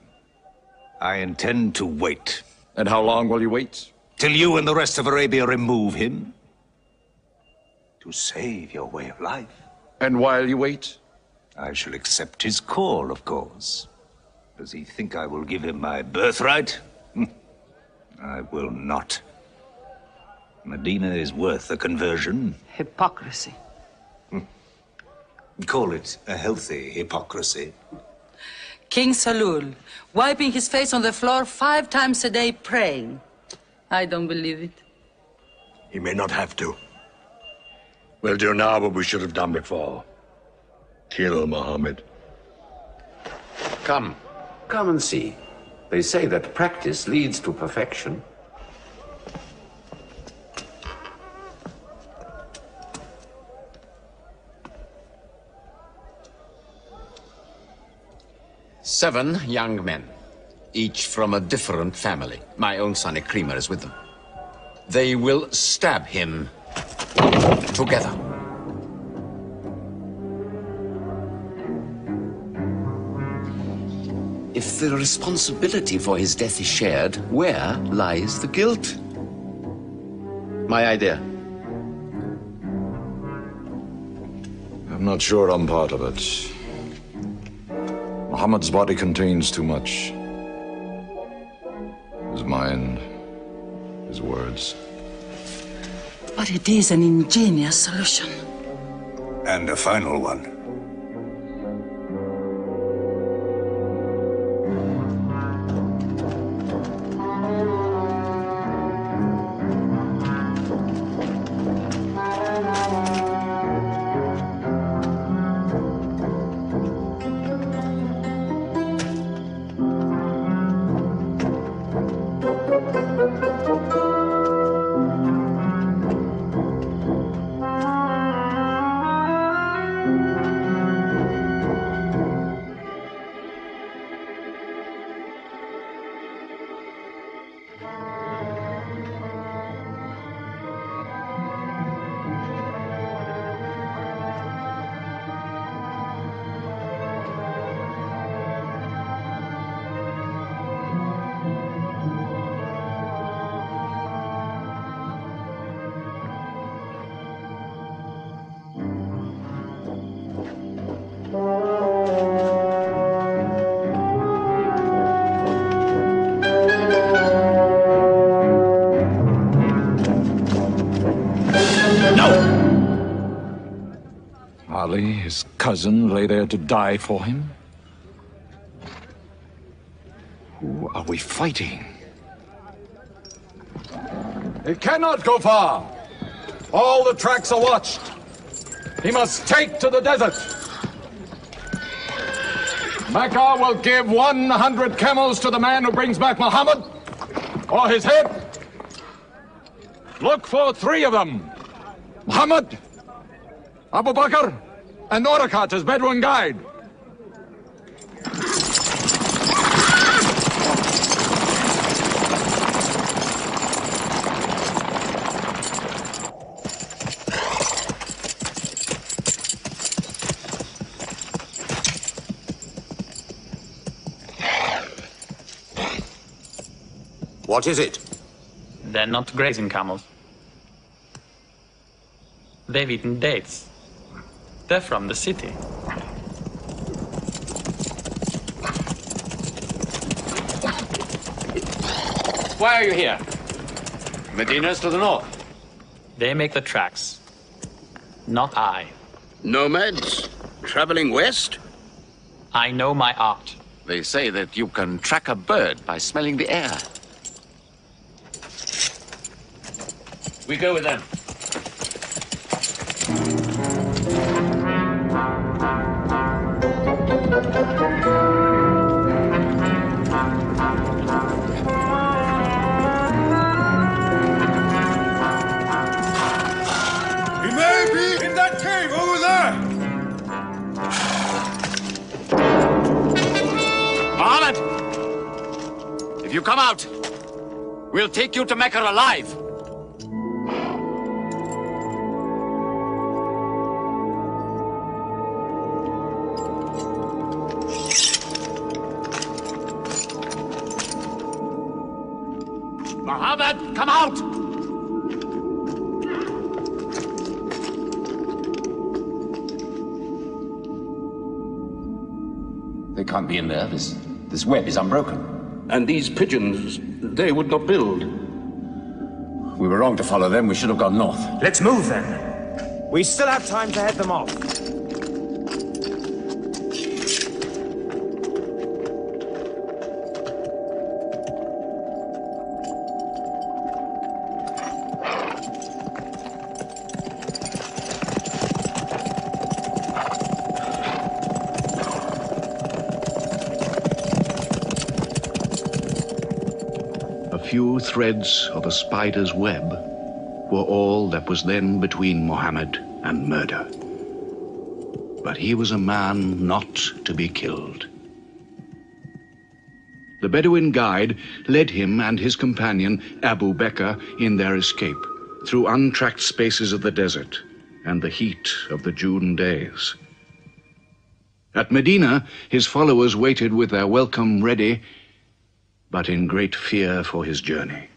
I intend to wait. And how long will you wait? Till you and the rest of Arabia remove him. To save your way of life. And while you wait? I shall accept his call, of course. Does he think I will give him my birthright? I will not. Medina is worth a conversion. Hypocrisy. Call it a healthy hypocrisy. King S.A.W, wiping his face on the floor 5 times a day, praying. I don't believe it. He may not have to. We'll do now what we should have done before. Kill Muhammad. Come and see. They say that practice leads to perfection. Seven young men, each from a different family. My own son Ikrimah is with them. They will stab him together. If the responsibility for his death is shared, where lies the guilt? My idea. I'm not sure I'm part of it. Muhammad's body contains too much. His mind, his words. But it is an ingenious solution. And a final one. Ali, his cousin, lay there to die for him? Who are we fighting? He cannot go far. All the tracks are watched. He must take to the desert. Mecca will give 100 camels to the man who brings back Muhammad, or his head. Look for 3 of them. Muhammad, Abu Bakr, and Orakat as Bedouin guide. What is it? They're not grazing camels. They've eaten dates. They're from the city. Why are you here? Medina's to the north. They make the tracks. Not I. Nomads? Traveling west? I know my art. They say that you can track a bird by smelling the air. We go with them. He may be in that cave over there! Muhammad! If you come out, we'll take you to Mecca alive. Muhammad, come out! They can't be in there. This web is unbroken. And these pigeons, they would not build. We were wrong to follow them. We should have gone north. Let's move then. We still have time to head them off. Few threads of a spider's web were all that was then between Muhammad and murder. But he was a man not to be killed. The Bedouin guide led him and his companion, Abu Bakr, in their escape through untracked spaces of the desert and the heat of the June days. At Medina, his followers waited with their welcome ready, but in great fear for his journey.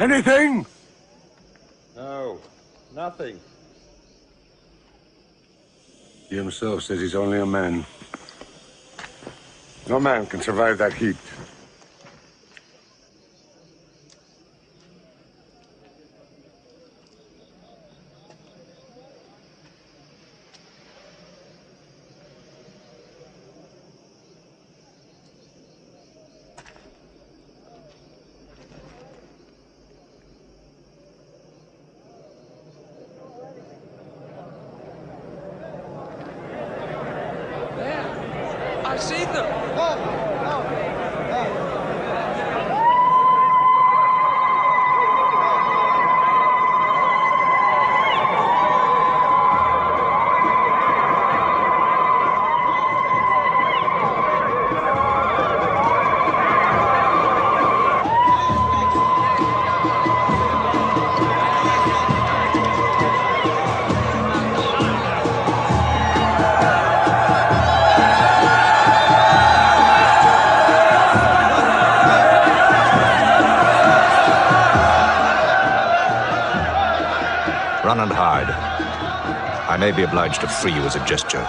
Anything? No, nothing. He himself says he's only a man. No man can survive that heat. see them. Run and hide. I may be obliged to free you as a gesture.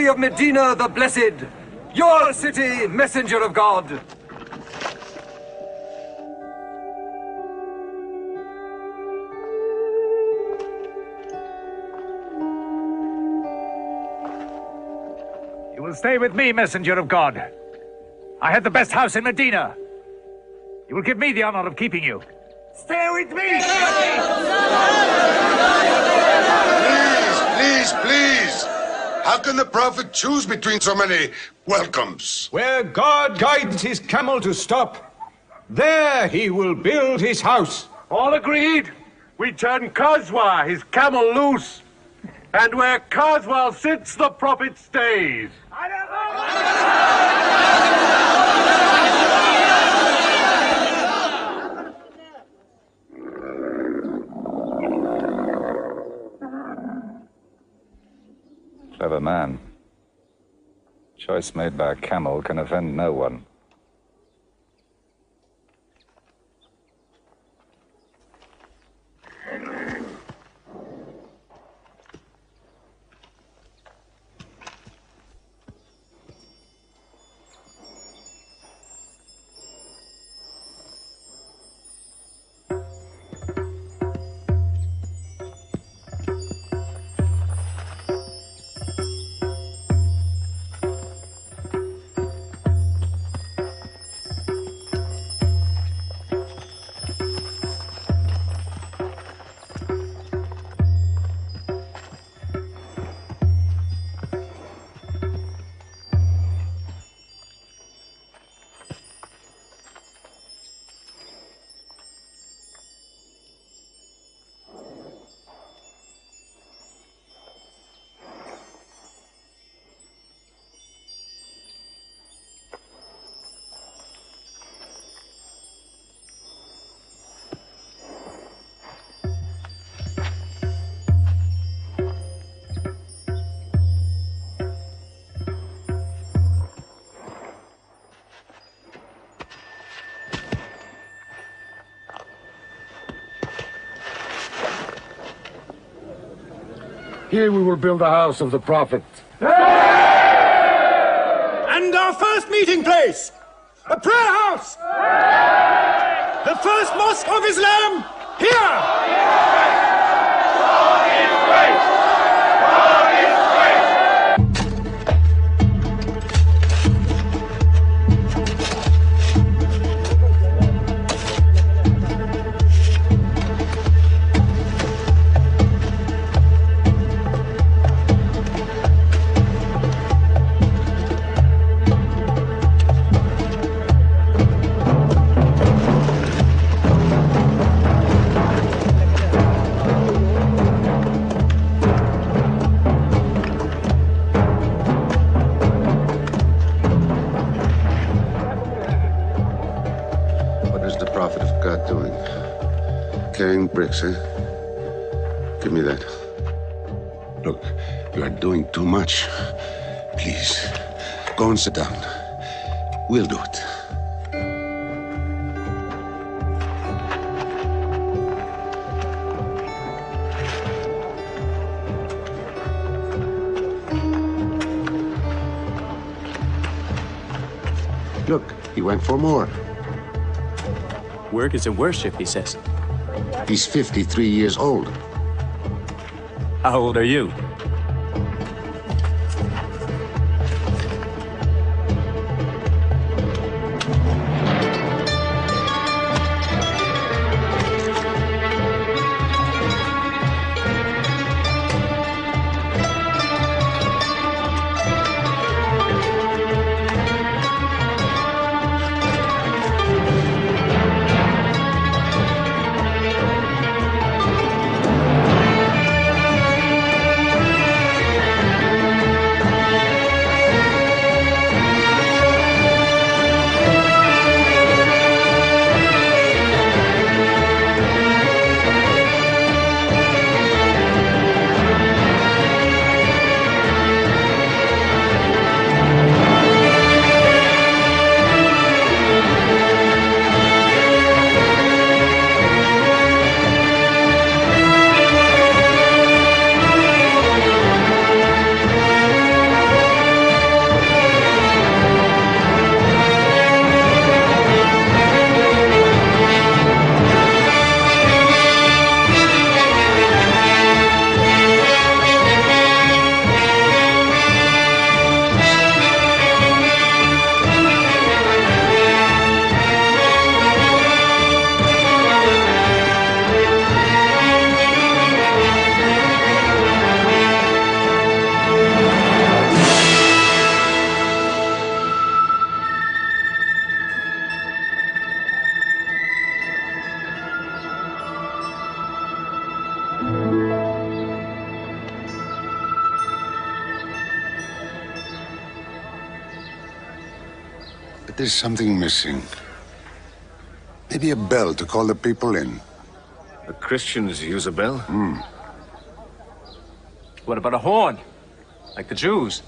Of Medina the Blessed, your city, messenger of God. You will stay with me, messenger of God. I had the best house in Medina. You will give me the honor of keeping you. Stay with me! Please! How can the Prophet choose between so many welcomes? Where God guides his camel to stop, there he will build his house. All agreed? We turn Kaswa, his camel, loose. And where Kaswa sits, the Prophet stays. Clever man. Choice made by a camel can offend no one. Here we will build the house of the Prophet. And our first meeting place, a prayer house. The first mosque of Islam, here. God is great. God is great. want bricks, eh? Give me that. Look, you are doing too much. Please, go and sit down. We'll do it. Look, he went for more. Work is a worship, he says. He's 53 years old. How old are you? There's something missing. Maybe a bell to call the people in. The Christians use a bell? What about a horn? Like the Jews?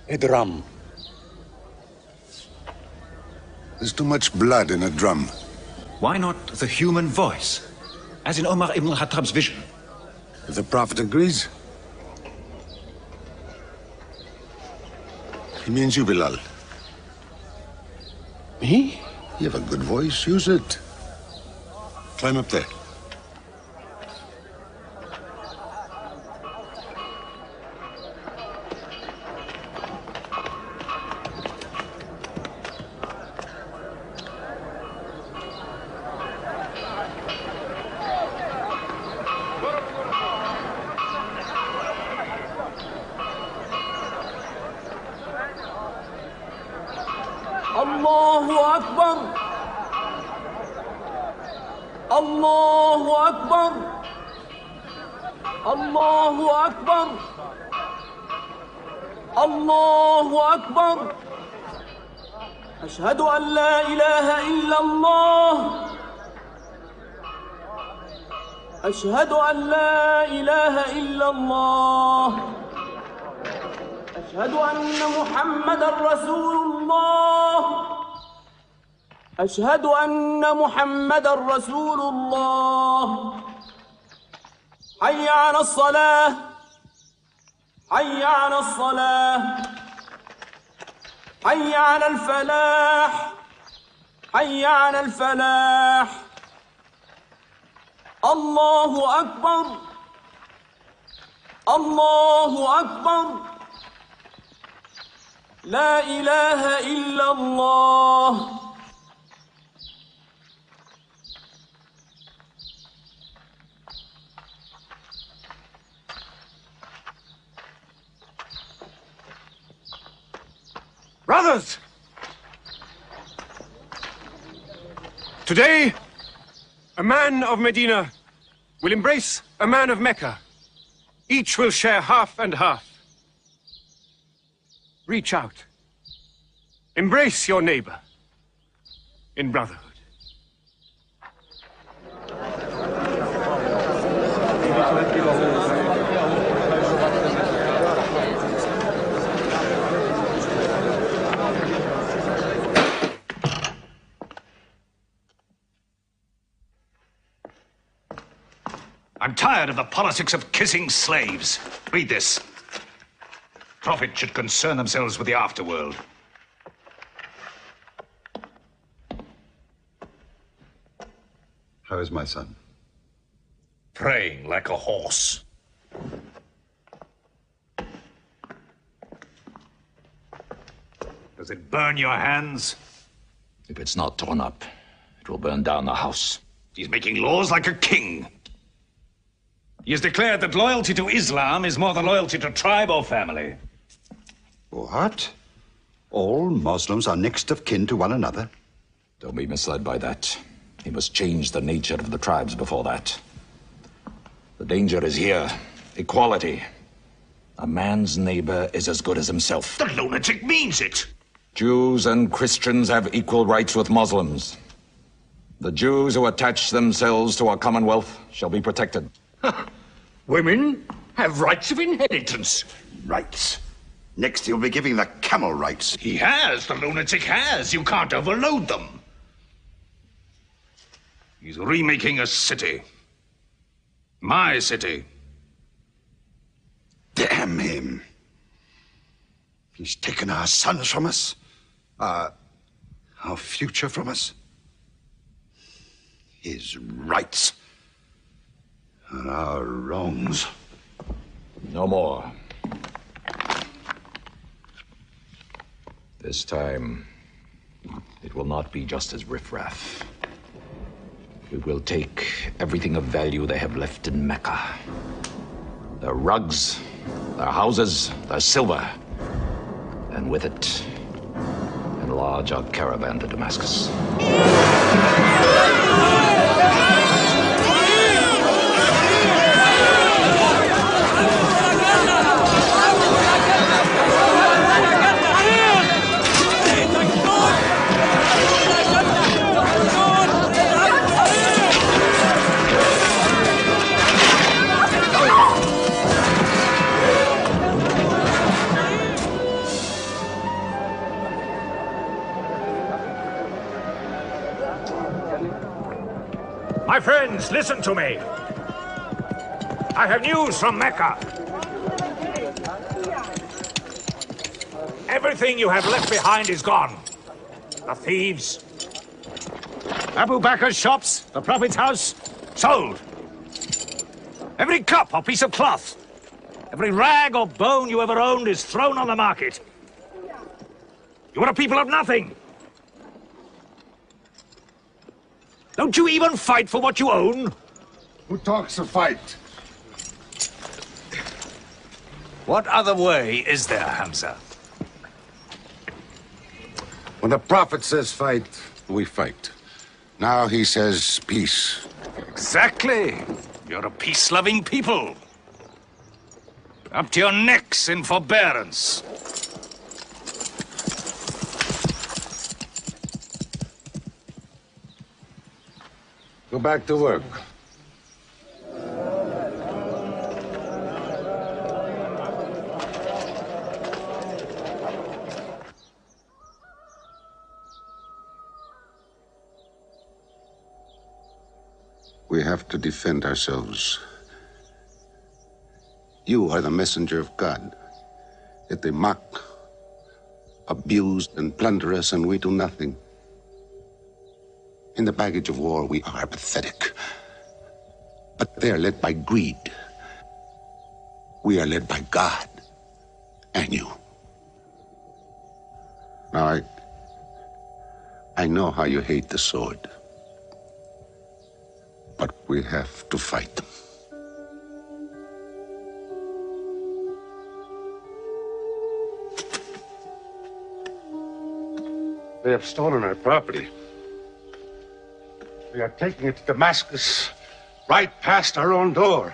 A drum. There's too much blood in a drum. Why not the human voice? As in Omar ibn al-Khattab's vision. If the Prophet agrees. He means you, Bilal. Me? You have a good voice. Use it. Climb up there. الله أكبر الله أكبر الله أكبر الله أكبر أشهد أن لا إله إلا الله أشهد أن لا إله إلا الله أشهد أن محمدا رسول الله أشهد أن محمدا رسول الله حي على الصلاة حي على الصلاة حي على الفلاح حي على الفلاح الله أكبر الله أكبر لا إله إلا الله Brothers! Today, a man of Medina will embrace a man of Mecca. Each will share half and half. Reach out. Embrace your neighbor in brotherhood. tired of the politics of kissing slaves. Read this. Prophets should concern themselves with the afterworld. How is my son? Praying like a horse. Does it burn your hands? If it's not torn up, it will burn down the house. He's making laws like a king. He has declared that loyalty to Islam is more than loyalty to tribe or family. What? All Muslims are next of kin to one another? Don't be misled by that. He must change the nature of the tribes before that. The danger is here. Equality. A man's neighbor is as good as himself. The lunatic means it. Jews and Christians have equal rights with Muslims. The Jews who attach themselves to our commonwealth shall be protected. Women have rights of inheritance. Rights? Next he'll be giving the camel rights. He has. The lunatic has. You can't overload them. He's remaking a city. My city. Damn him. He's taken our sons from us. Our future from us. His rights and our wrongs. No more. This time, it will not be just as riffraff. We will take everything of value they have left in Mecca. Their rugs, their houses, their silver. And with it, enlarge our caravan to Damascus. My friends, listen to me. I have news from Mecca. Everything you have left behind is gone. The thieves, Abu Bakr's shops, the Prophet's house, sold. Every cup or piece of cloth, every rag or bone you ever owned is thrown on the market. You are a people of nothing. Don't you even fight for what you own? Who talks of fight? What other way is there, Hamza? When the Prophet says fight, we fight. Now he says peace. Exactly. You're a peace-loving people. Up to your necks in forbearance. Go back to work. We have to defend ourselves. You are the messenger of God. Yet they mock, abuse, and plunder us, and we do nothing. In the baggage of war, we are pathetic. But they are led by greed. We are led by God and you. Now, I know how you hate the sword. But we have to fight them. They have stolen our property. We are taking it to Damascus, right past our own door.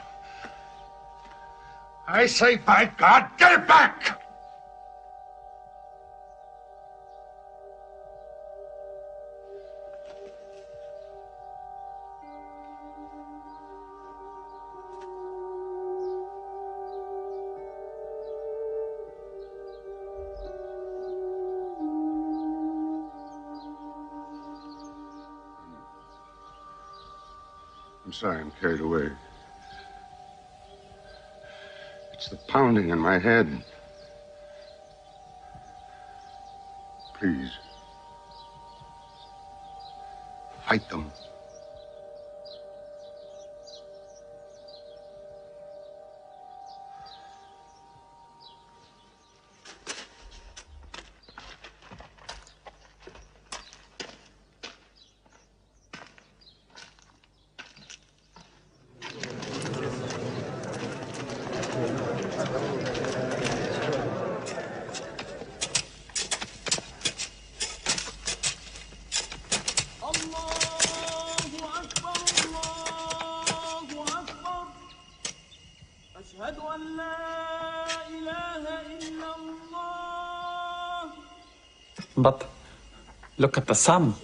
I say, by God, get it back! I'm sorry, I'm carried away. It's the pounding in my head. Please. Fight them. But look at the sun.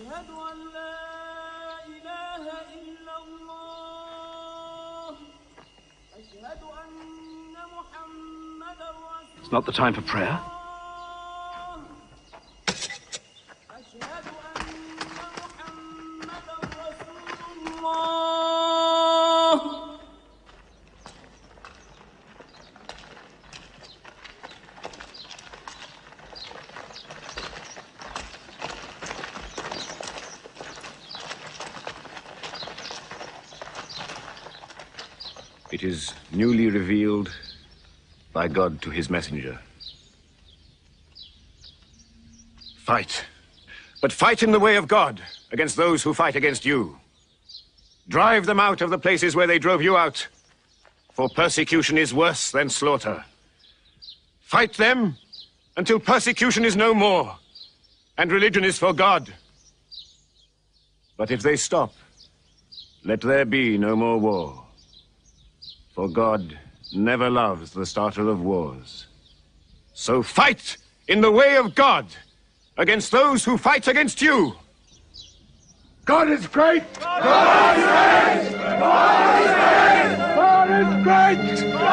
It's not the time for prayer. It is newly revealed by God to his messenger. Fight. But fight in the way of God against those who fight against you. Drive them out of the places where they drove you out, for persecution is worse than slaughter. Fight them until persecution is no more, and religion is for God. But if they stop, let there be no more war. For God never loves the starter of wars. So fight in the way of God against those who fight against you. God is great! God is great! God is great! God is great! God is great!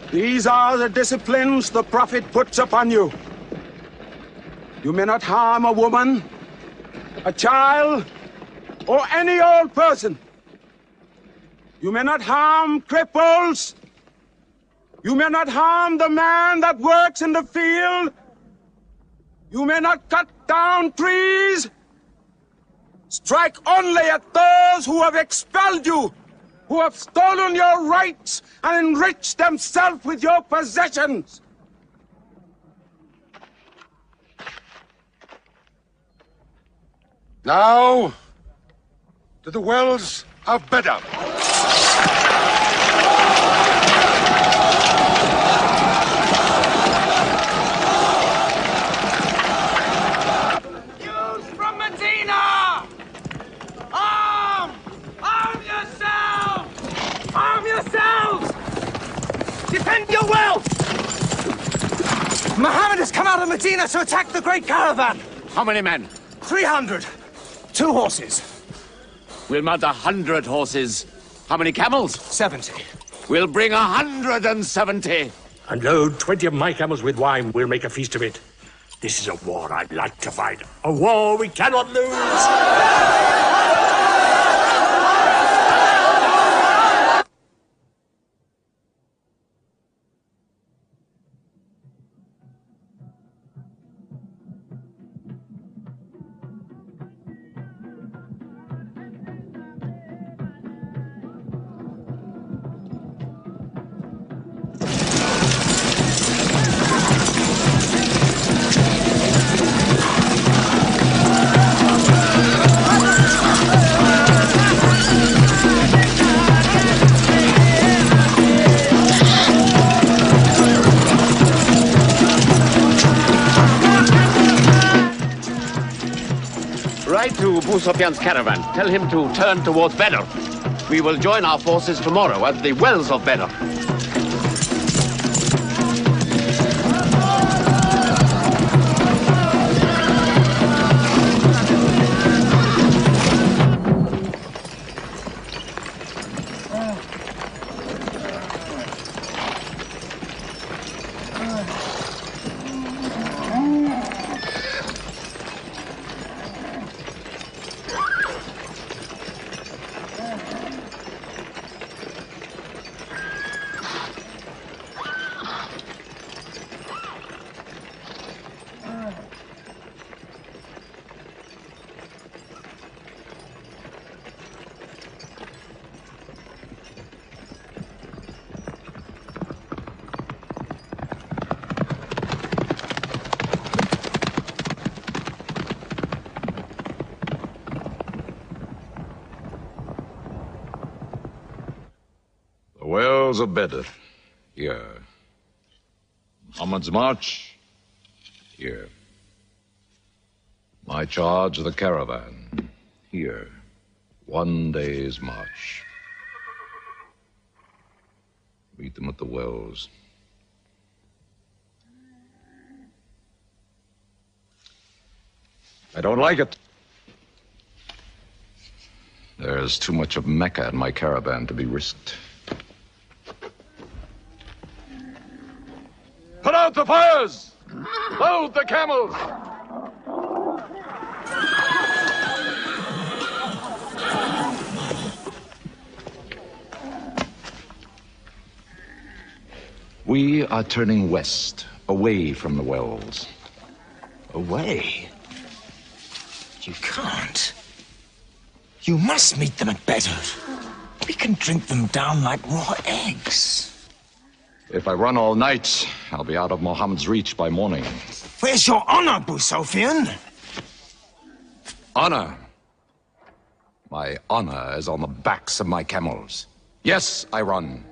These are the disciplines the prophet puts upon you. You may not harm a woman, a child, or any old person. You may not harm cripples. You may not harm the man that works in the field. You may not cut down trees. Strike only at those who have expelled you, who have stolen your rights and enriched themselves with your possessions. Now, to the wells of Bedab. Jews from Medina! Arm! Arm yourselves! Arm yourselves! Defend your wealth! Muhammad has come out of Medina to attack the great caravan. How many men? 300. 2 horses. We'll mount 100 horses. How many camels? 70. We'll bring 170. And load 20 of my camels with wine. We'll make a feast of it. This is a war I'd like to fight. A war we cannot lose. Ride to Abu Sufyan's caravan. Tell him to turn towards Badr. We will join our forces tomorrow at the wells of Badr. Wells of Badr. Here. Muhammad's march. Here. My charge of the caravan. Here. 1 day's march. Meet them at the wells. I don't like it. There's too much of Mecca in my caravan to be risked. Put out the fires! Load the camels! We are turning west, away from the wells. Away? You can't. You must meet them at Badr. We can drink them down like raw eggs. If I run all night, I'll be out of Muhammad's reach by morning. Where's your honor, Abu Sufyan? Honor? My honor is on the backs of my camels. Yes, I run.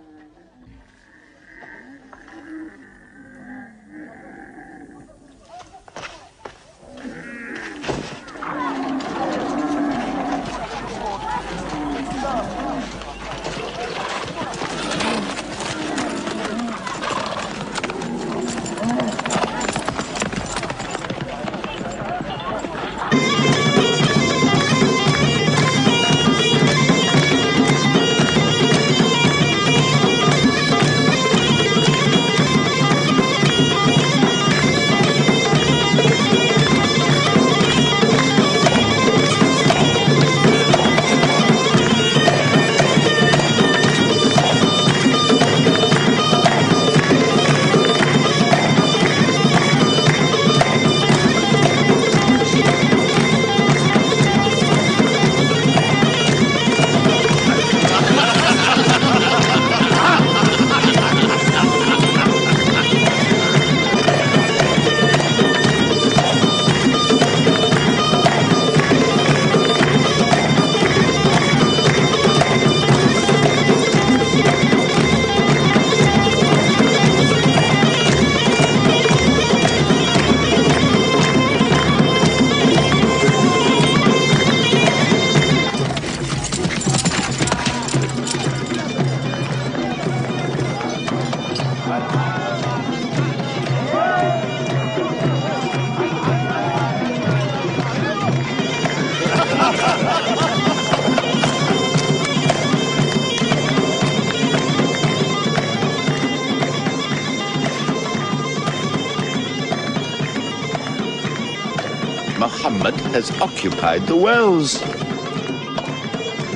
Muhammad has occupied the wells.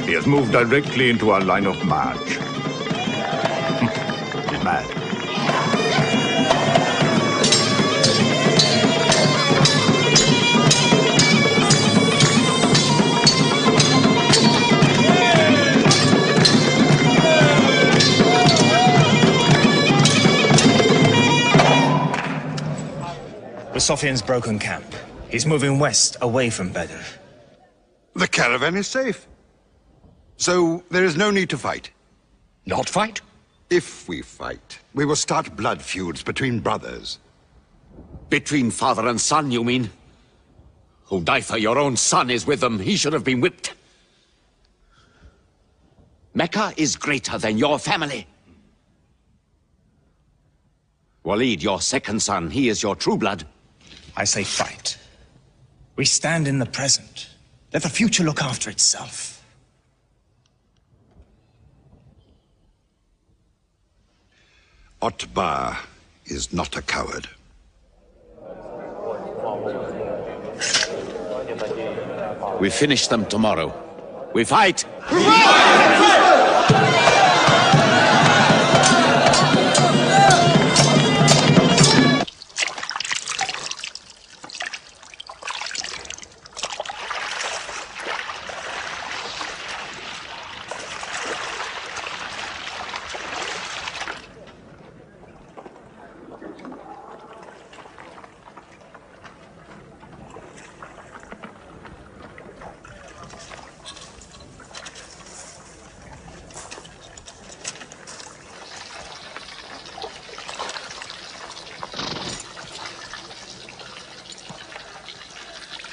He has moved directly into our line of march. He's mad. Sufyan's broken camp. He's moving west, away from Badr. The caravan is safe. So there is no need to fight. Not fight? If we fight, we will start blood feuds between brothers. Between father and son, you mean? Hudayfa, your own son, is with them. He should have been whipped. Mecca is greater than your family. Walid, your second son, he is your true blood. I say fight. We stand in the present. Let the future look after itself. Utbah is not a coward. We finish them tomorrow. We fight!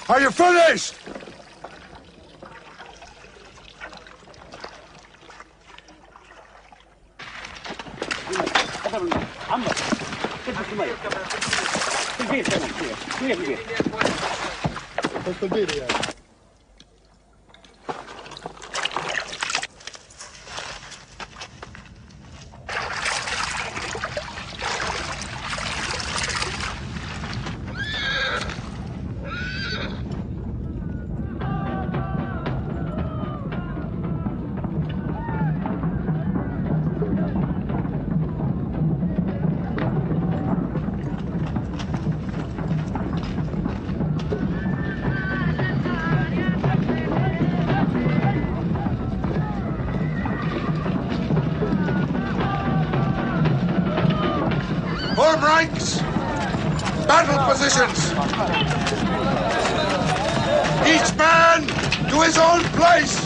Are you finished? Form ranks! Battle positions! Each man to his own place!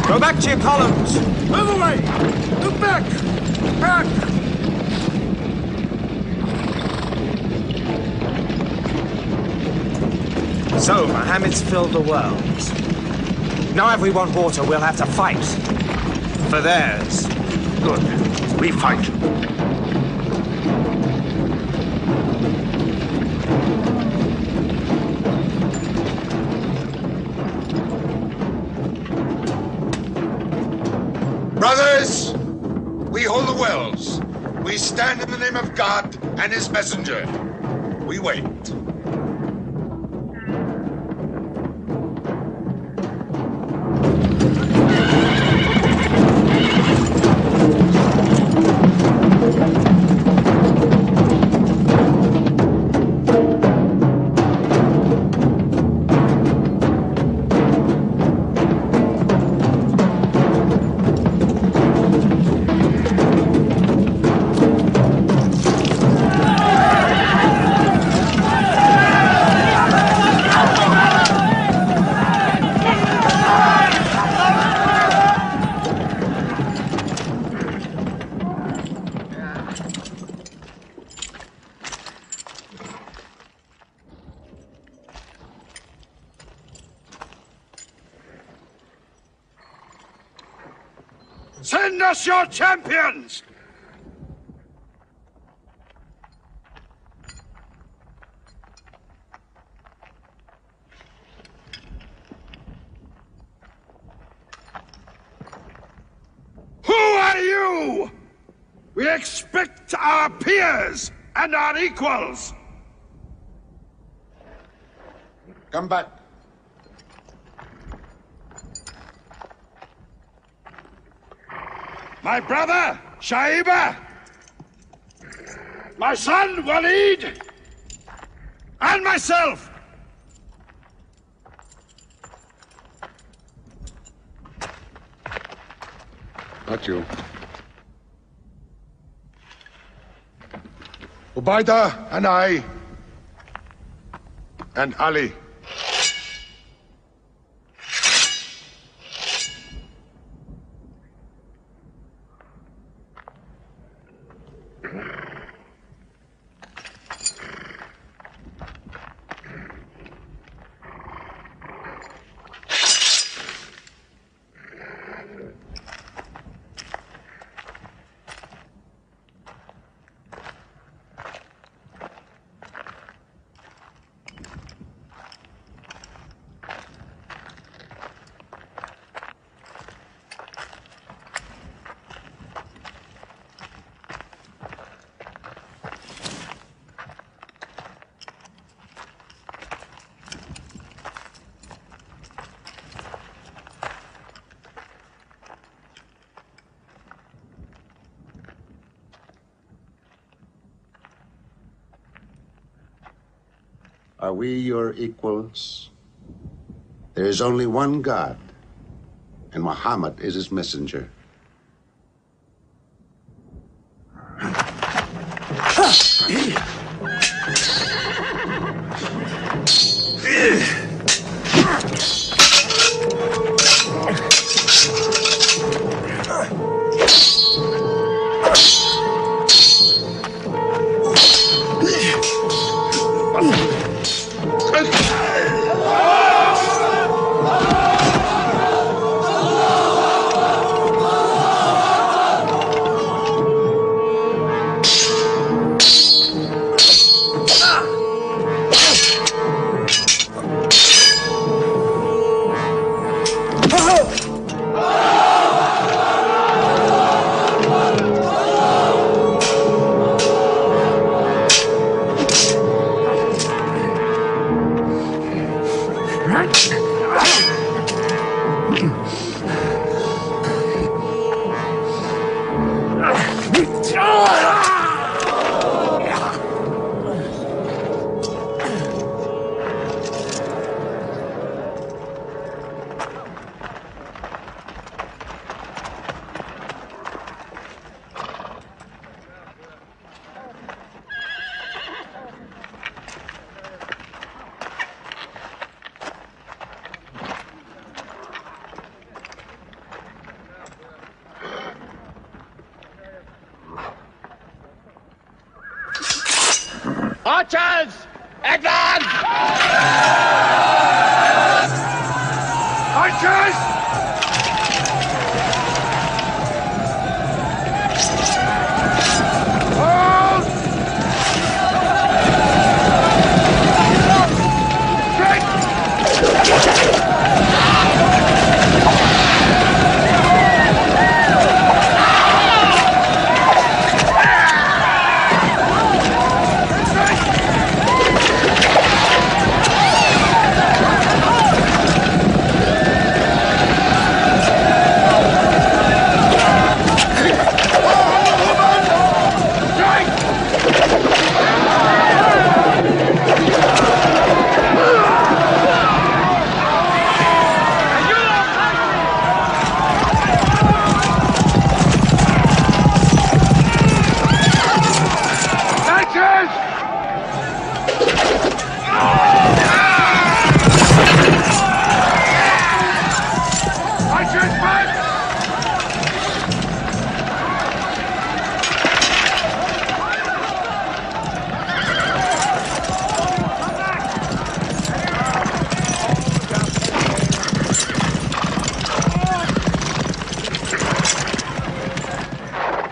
Go back to your columns! Move away! Move back! Back! So, Muhammad's filled the world. Now if we want water, we'll have to fight. For theirs. Good. We fight. Brothers, we hold the wells. We stand in the name of God and his messenger. We wait. Send us your champions! Who are you? We expect our peers and our equals. Come back. My brother, Shaiba. My son, Walid. And myself. Not you. Ubaidah and I. And Ali. Are we your equals? There is only one God, and Muhammad is his messenger. Archers! Advance! Archers! Hold!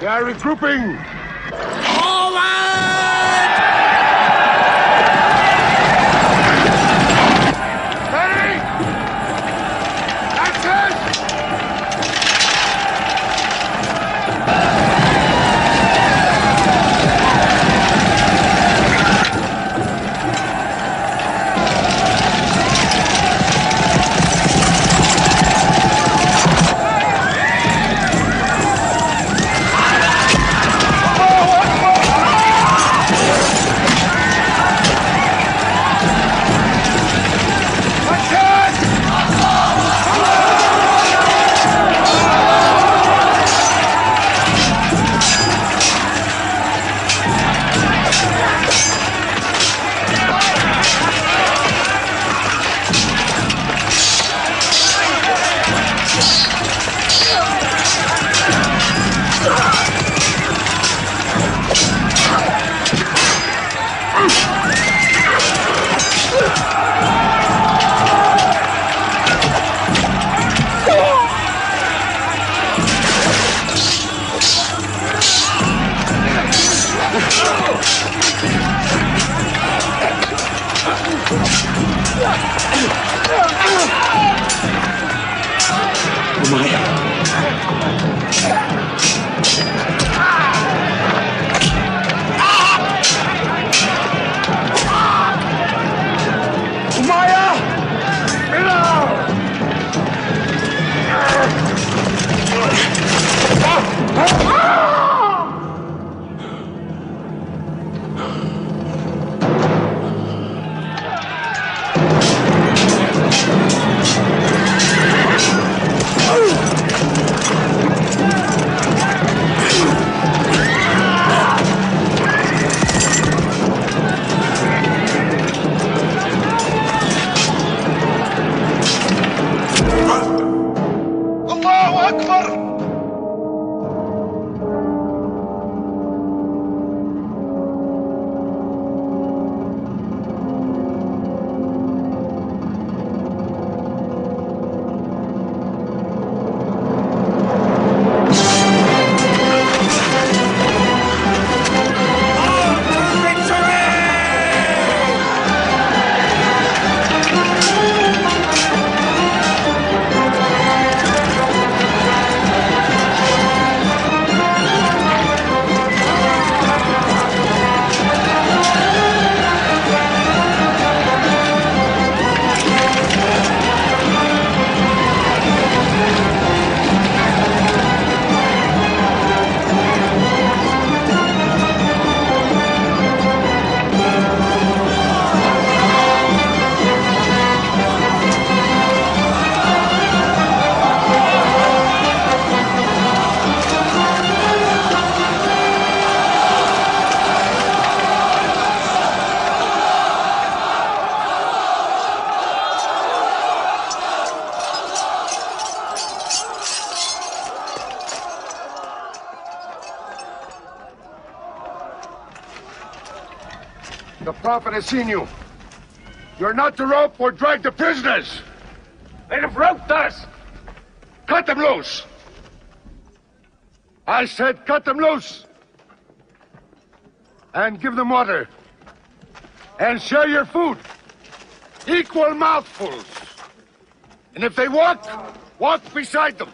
They are regrouping! The Prophet has seen you. You're not to rope or drag the prisoners. They have roped us. Cut them loose. I said cut them loose. And give them water. And share your food. Equal mouthfuls. And if they walk, walk beside them.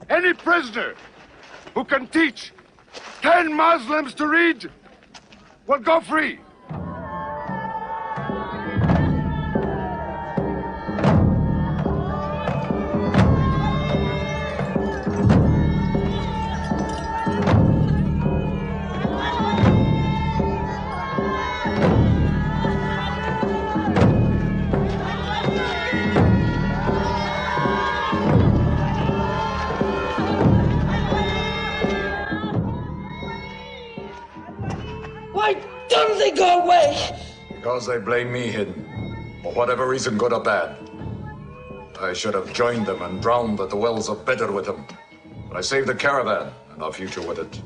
Any prisoner who can teach 10 Muslims to read will go free. Why don't they go away? Because they blame me, Hidden. For whatever reason, good or bad. I should have joined them and drowned at the wells of Bedr with them. But I saved the caravan and our future with it.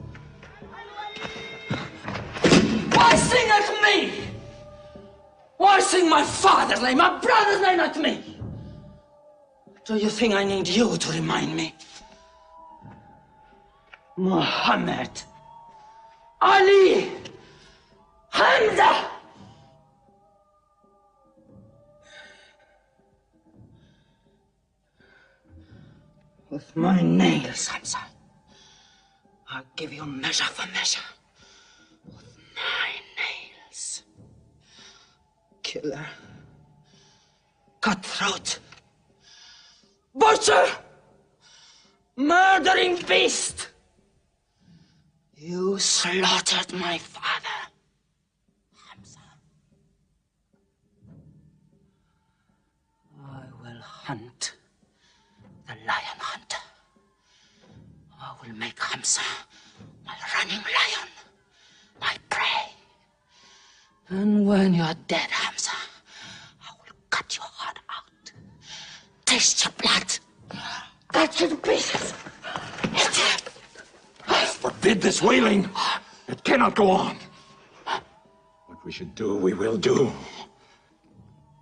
Why sing at me? Why sing my father's name, my brother's name at me? Do you think I need you to remind me? Muhammad, Ali, Hamza. With my nails, Hamza, I'll give you measure for measure. With my nails. Killer. Cutthroat. Butcher. Murdering beast. You slaughtered my father, Hamza. I will hunt the lion hunter. I will make Hamza my running lion, my prey. And when you're dead, Hamza, I will cut your heart out, taste your blood, cut you to pieces. Forbid this wailing. It cannot go on. What we should do, we will do.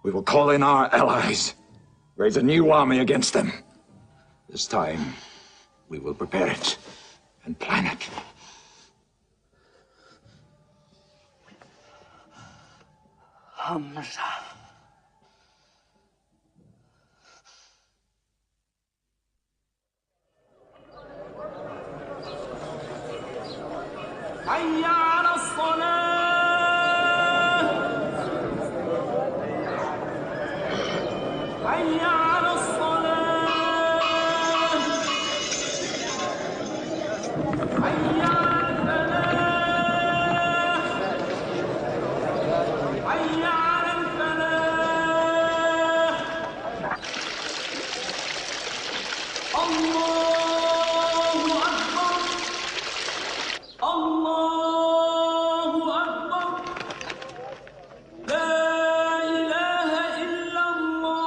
We will call in our allies, raise a new army against them. This time, we will prepare it and plan it. Hamza. حي على الصلاة حي على الصلاة حي على الفلاح حي على الفلاح الله أكبر الله أكبر لا إله إلا الله.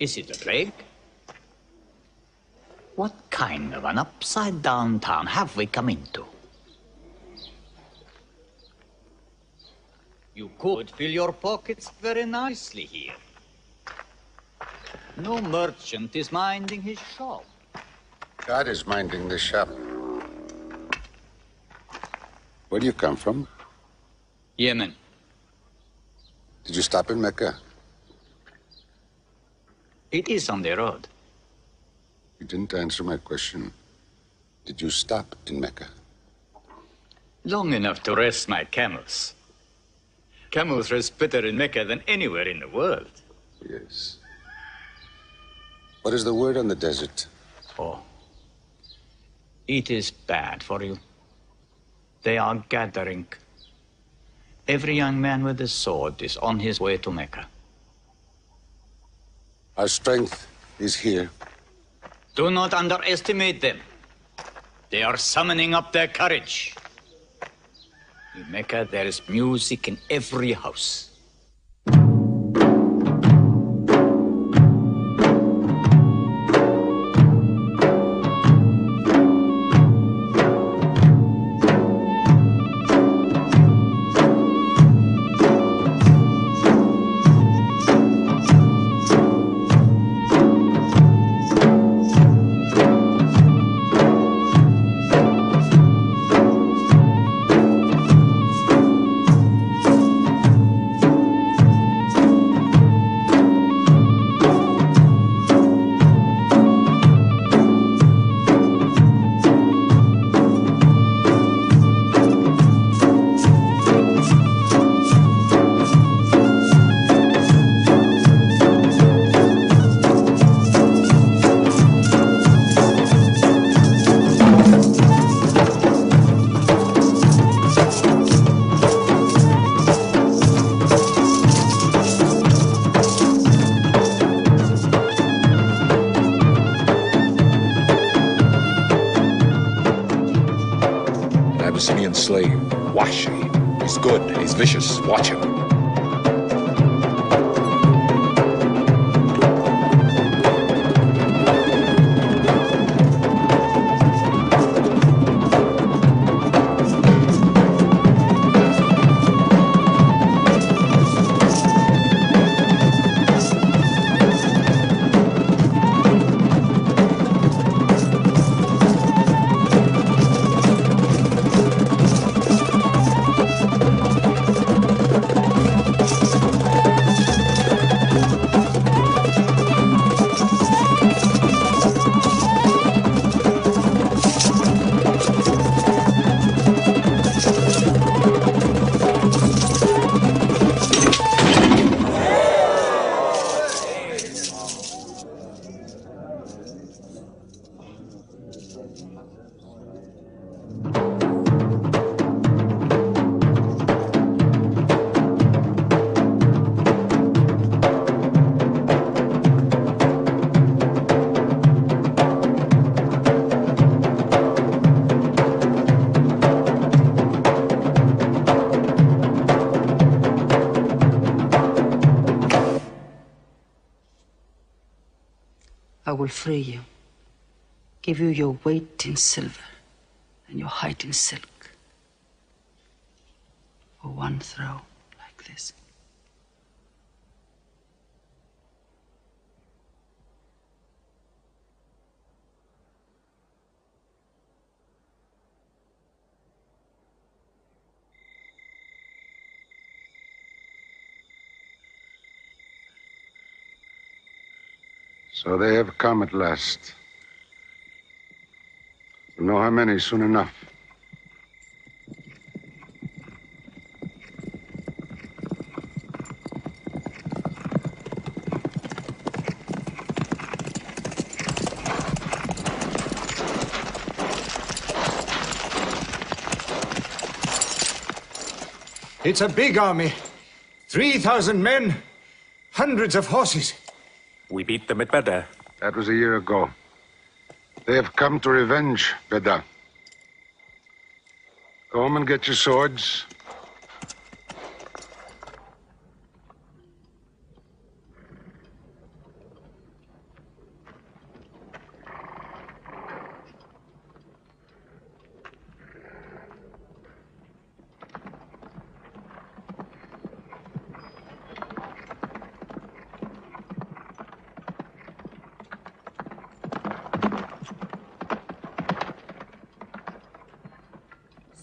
Is it a plague? What kind of an upside-down town have we come into? You could fill your pockets very nicely here. No merchant is minding his shop. God is minding the shop. Where do you come from? Yemen. Did you stop in Mecca? It is on the road. You didn't answer my question. Did you stop in Mecca? Long enough to rest my camels. Camels rest better in Mecca than anywhere in the world. Yes. What is the word on the desert? Oh. It is bad for you. They are gathering. Every young man with a sword is on his way to Mecca. Our strength is here. Do not underestimate them. They are summoning up their courage. In Mecca, there is music in every house. man's slave. Wash him. He's good. He's vicious. Watch him. I will free you, give you your weight in silver and your height in silk for one throw like this. So they have come at last. We'll know how many soon enough. It's a big army. 3,000 men, hundreds of horses. We beat them at Badr. That was a year ago. They have come to revenge Badr. Go home and get your swords.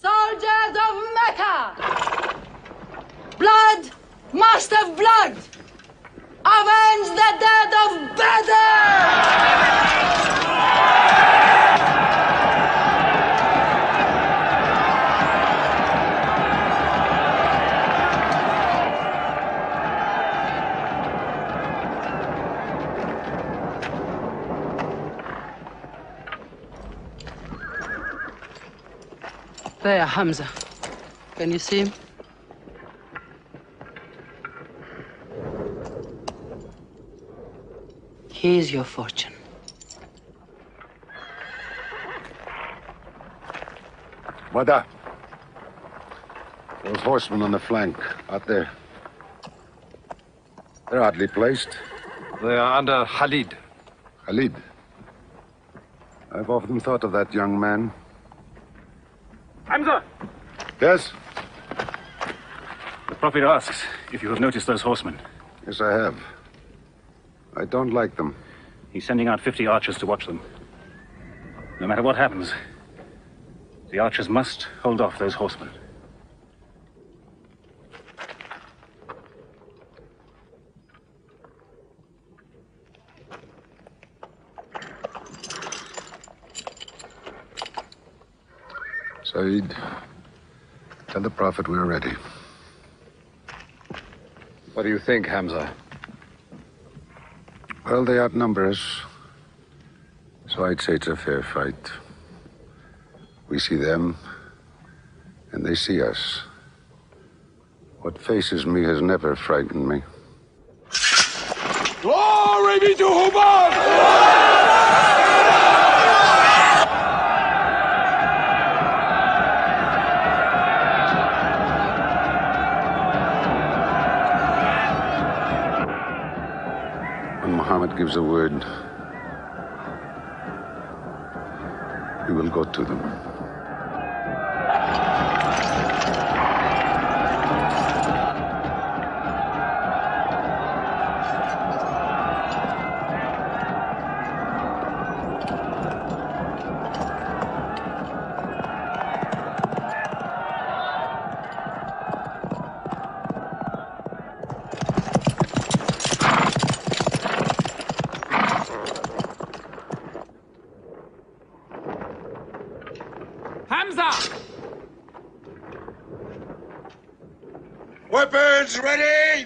Soldiers of Mecca! Blood must have blood! Avenge the death of Badr! There, Hamza. Can you see him? Here's your fortune. Badr. Those horsemen on the flank, out there. They're oddly placed. They are under Khalid. Khalid? I've often thought of that young man. Hamza! Yes? The Prophet asks if you have noticed those horsemen. Yes, I have. I don't like them. He's sending out 50 archers to watch them. No matter what happens, the archers must hold off those horsemen. Saeed, tell the Prophet we're ready. What do you think, Hamza? Well, they outnumber us, so I'd say it's a fair fight. We see them, and they see us. What faces me has never frightened me. Glory be to Muhamad! gives a word, we will go to them. Weapons ready!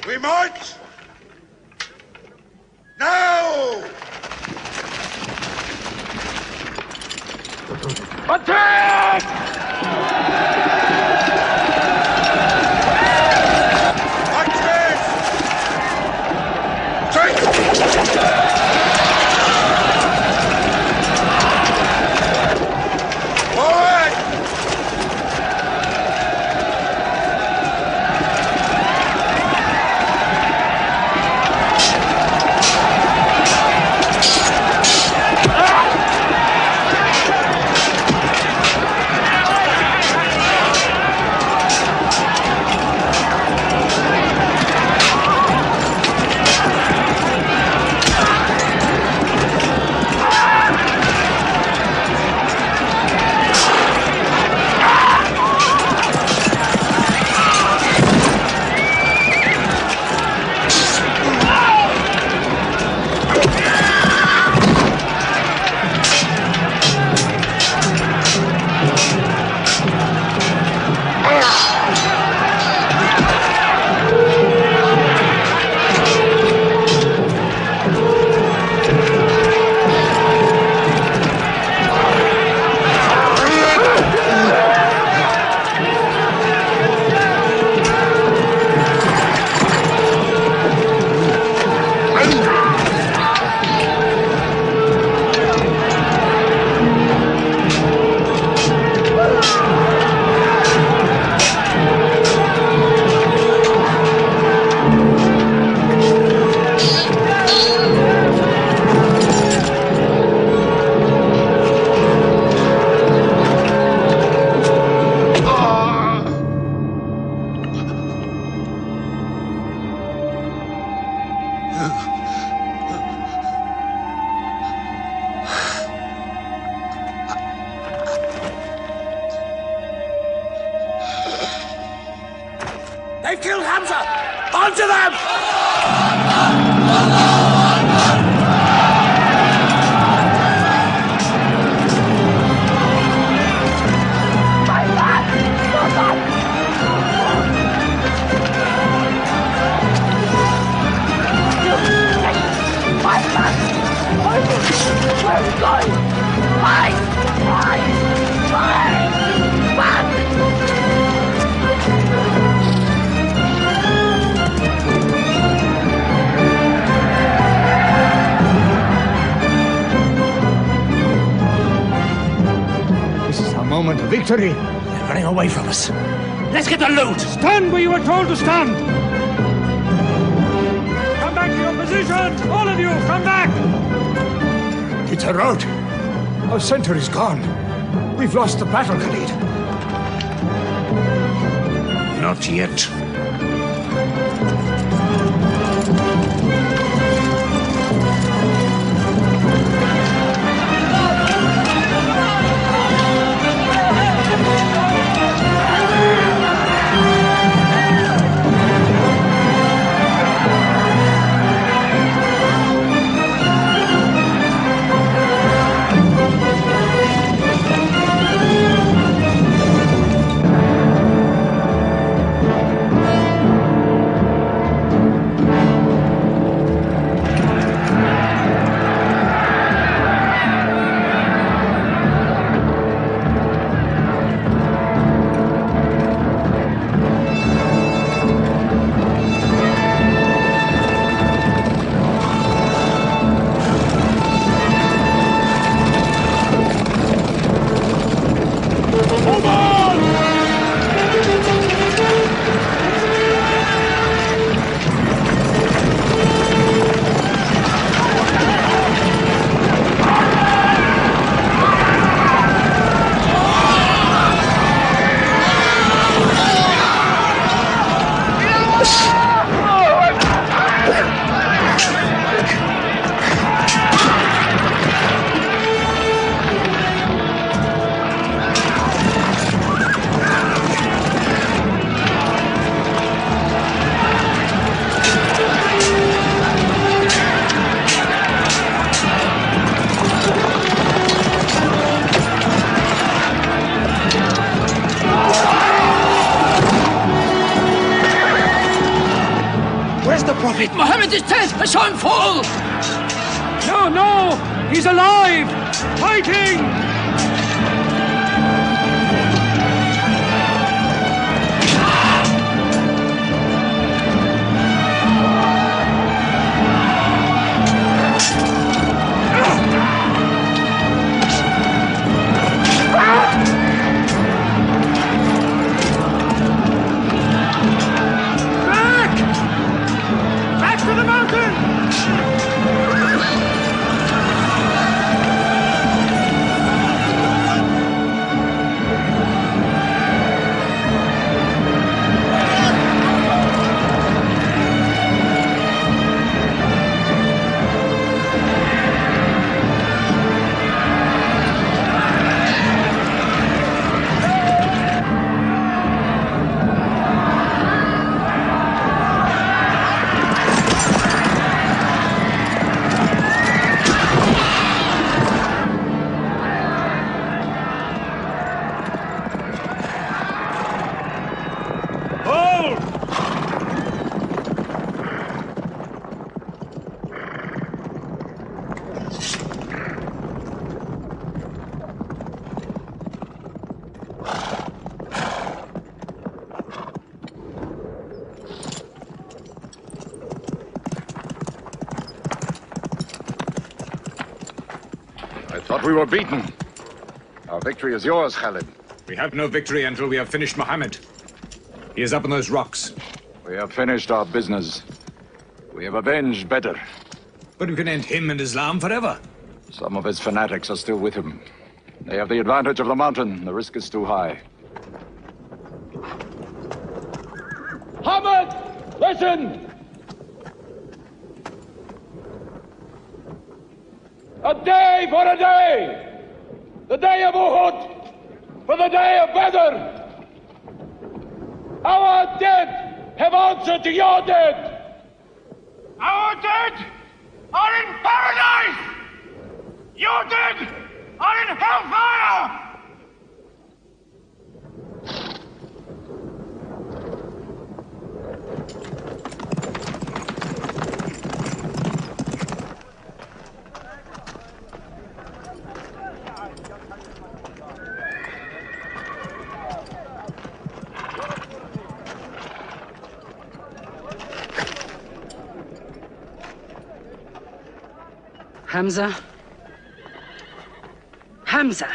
We march! Now! Attack! They've killed Hamza! Onto them! This is our moment of victory. They're running away from us. Let's get the loot! Stand where you were told to stand! Come back to your positions! All of you, come back! It's a rout. Our center is gone. We've lost the battle, Khalid. Not yet. Prophet Muhammad is dead! I saw him fall! No, no! He's alive! Fighting! Back to the mountain! Thought we were beaten. Our victory is yours, Khalid. We have no victory until we have finished Muhammad. He is up on those rocks. We have finished our business. We have avenged Badr. But we can end him and Islam forever. Some of his fanatics are still with him. They have the advantage of the mountain. The risk is too high. Muhammad, listen! A day for a day! The day of Uhud for the day of Badr! Our dead have answered to your dead! Our dead are in paradise! Your dead are in hellfire! Hamza? Hamza!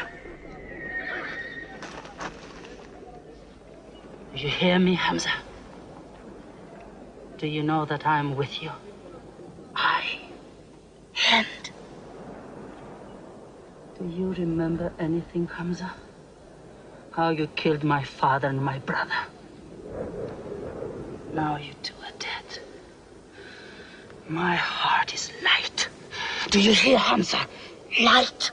Do you hear me, Hamza? Do you know that I'm with you? And do you remember anything, Hamza? How you killed my father and my brother? Now you two are dead. My heart is light. Do you hear, Hamza? Light.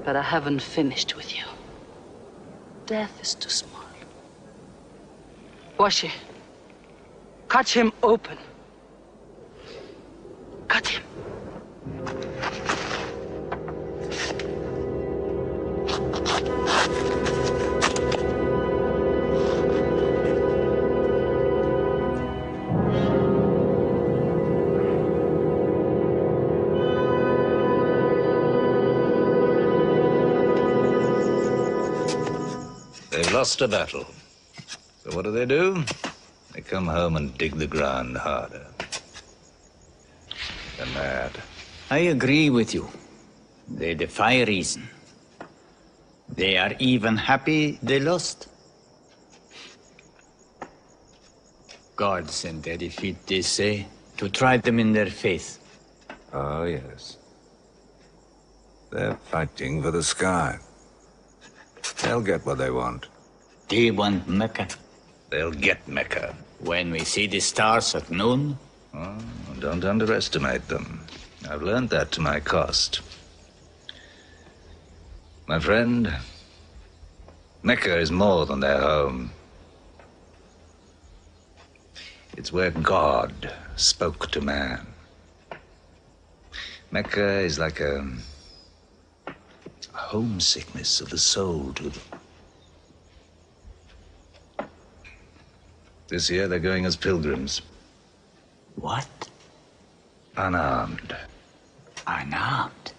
But I haven't finished with you. Death is too small. Washi, cut him open. Cut him. They've lost a battle. So what do? They come home and dig the ground harder. They're mad. I agree with you. They defy reason. They are even happy they lost. God sent their defeat, they say, to try them in their faith. Oh, yes. They're fighting for the sky. They'll get what they want. They want Mecca. They'll get Mecca. When we see the stars at noon? Oh, don't underestimate them. I've learned that to my cost. My friend, Mecca is more than their home. It's where God spoke to man. Mecca is like a homesickness of the soul to them. This year they're going as pilgrims. What? Unarmed. Unarmed?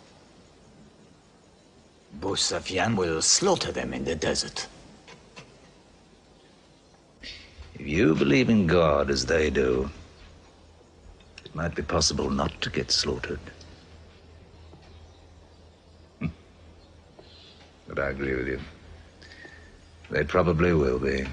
Abu Sufyan will slaughter them in the desert. If you believe in God as they do, it might be possible not to get slaughtered. But I agree with you. They probably will be.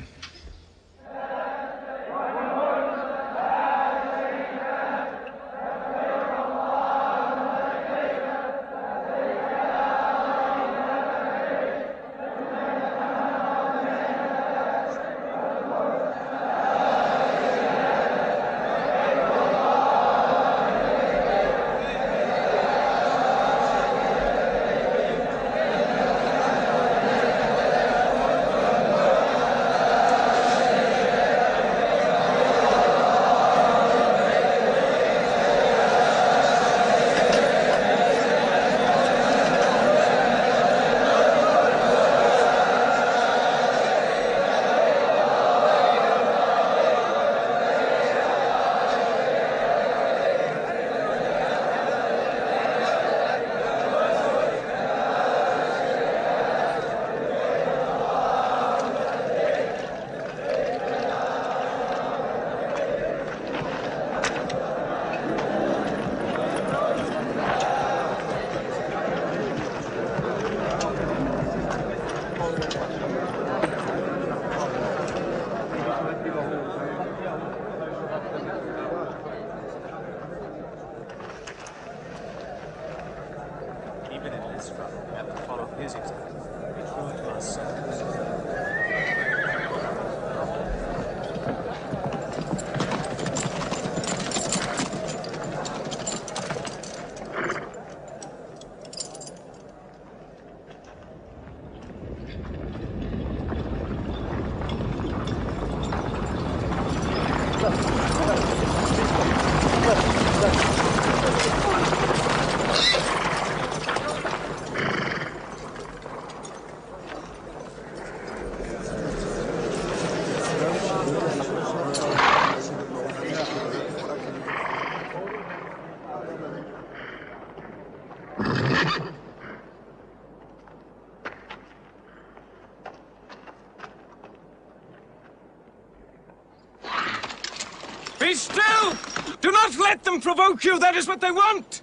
Be still! Do not let them provoke you! That is what they want!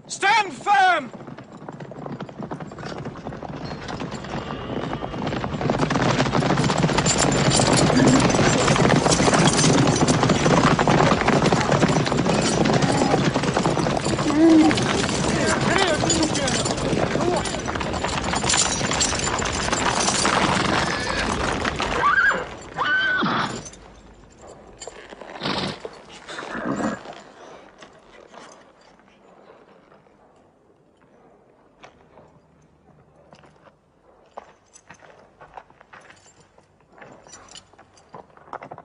Stand firm!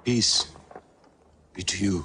Peace be to you.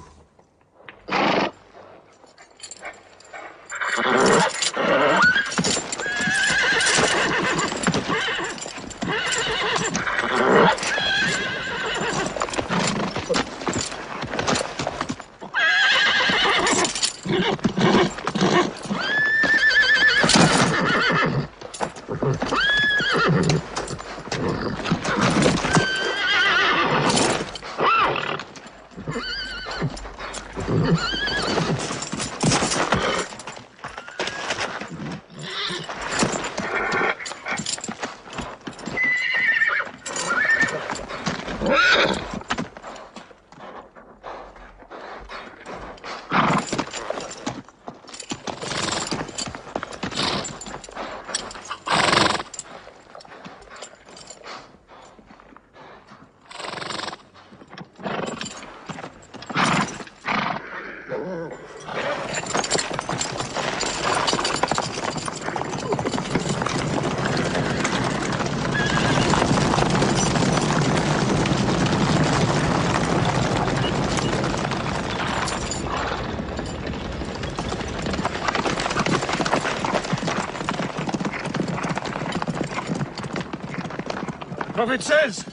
The Prophet says,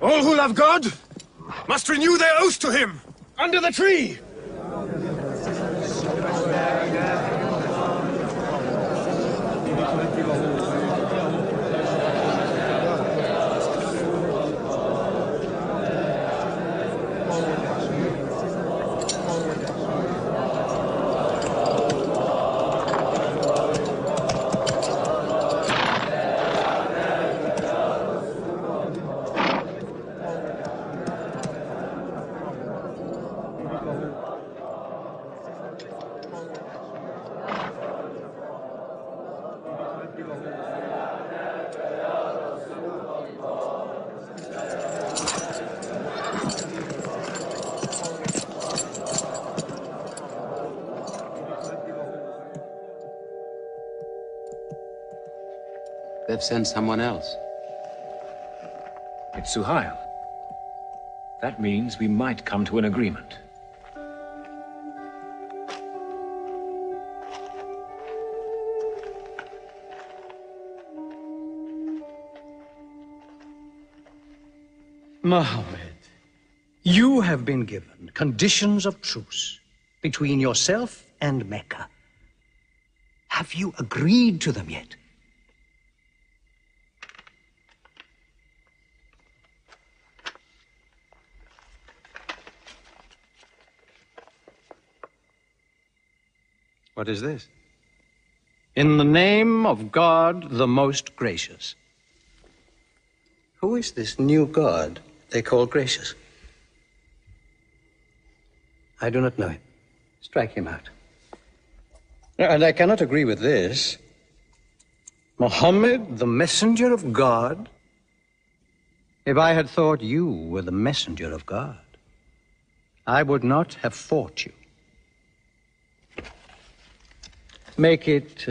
all who love God must renew their oath to him under the tree. They've sent someone else. It's Suhail. That means we might come to an agreement. Muhammad, you have been given conditions of truce between yourself and Mecca. Have you agreed to them yet? What is this? In the name of God, the most gracious. Who is this new God they call gracious? I do not know him. Strike him out. And I cannot agree with this. Muhammad, the messenger of God? If I had thought you were the messenger of God, I would not have fought you. Make it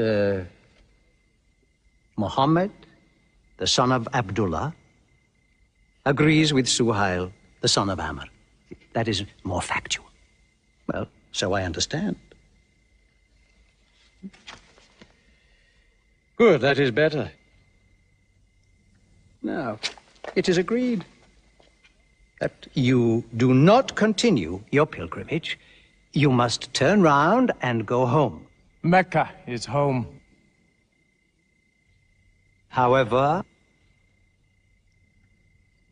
Muhammad, the son of Abdullah, agrees with Suhail, the son of Amr. That is more factual. Well, so I understand. Good, that is better. Now, it is agreed that you do not continue your pilgrimage. You must turn round and go home. Mecca is home. However,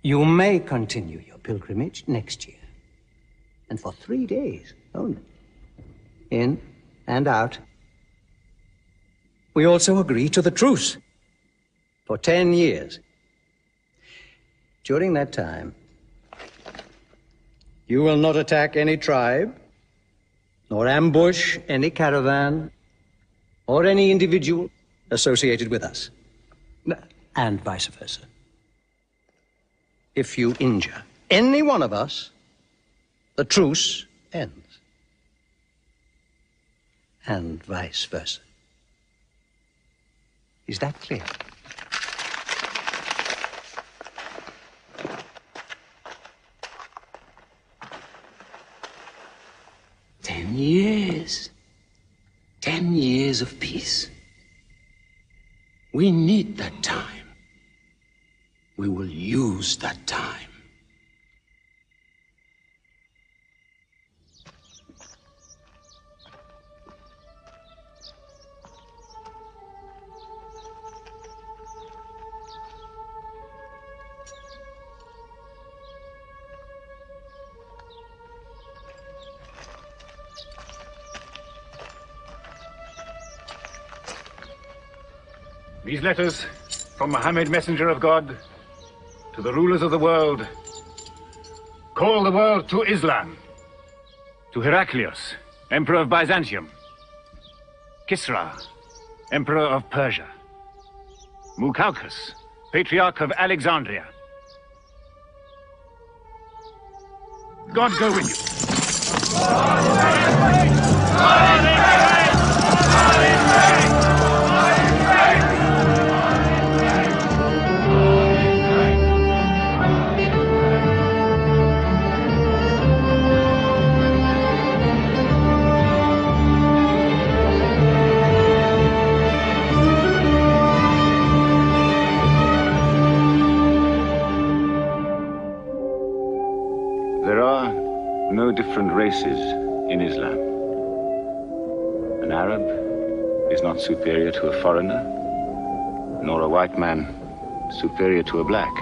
you may continue your pilgrimage next year, and for 3 days only, in and out. We also agree to the truce for 10 years. During that time, you will not attack any tribe, nor ambush any caravan, or any individual associated with us, and vice versa. If you injure any one of us, the truce ends, and vice versa. Is that clear? Years. 10 years of peace. We need that time. We will use that time. These letters from Muhammad, messenger of God, to the rulers of the world. Call the world to Islam. To Heraclius, Emperor of Byzantium. Kisra, Emperor of Persia. Mucaucus, Patriarch of Alexandria. God go with you. There are no different races in Islam. An Arab is not superior to a foreigner, nor a white man superior to a black.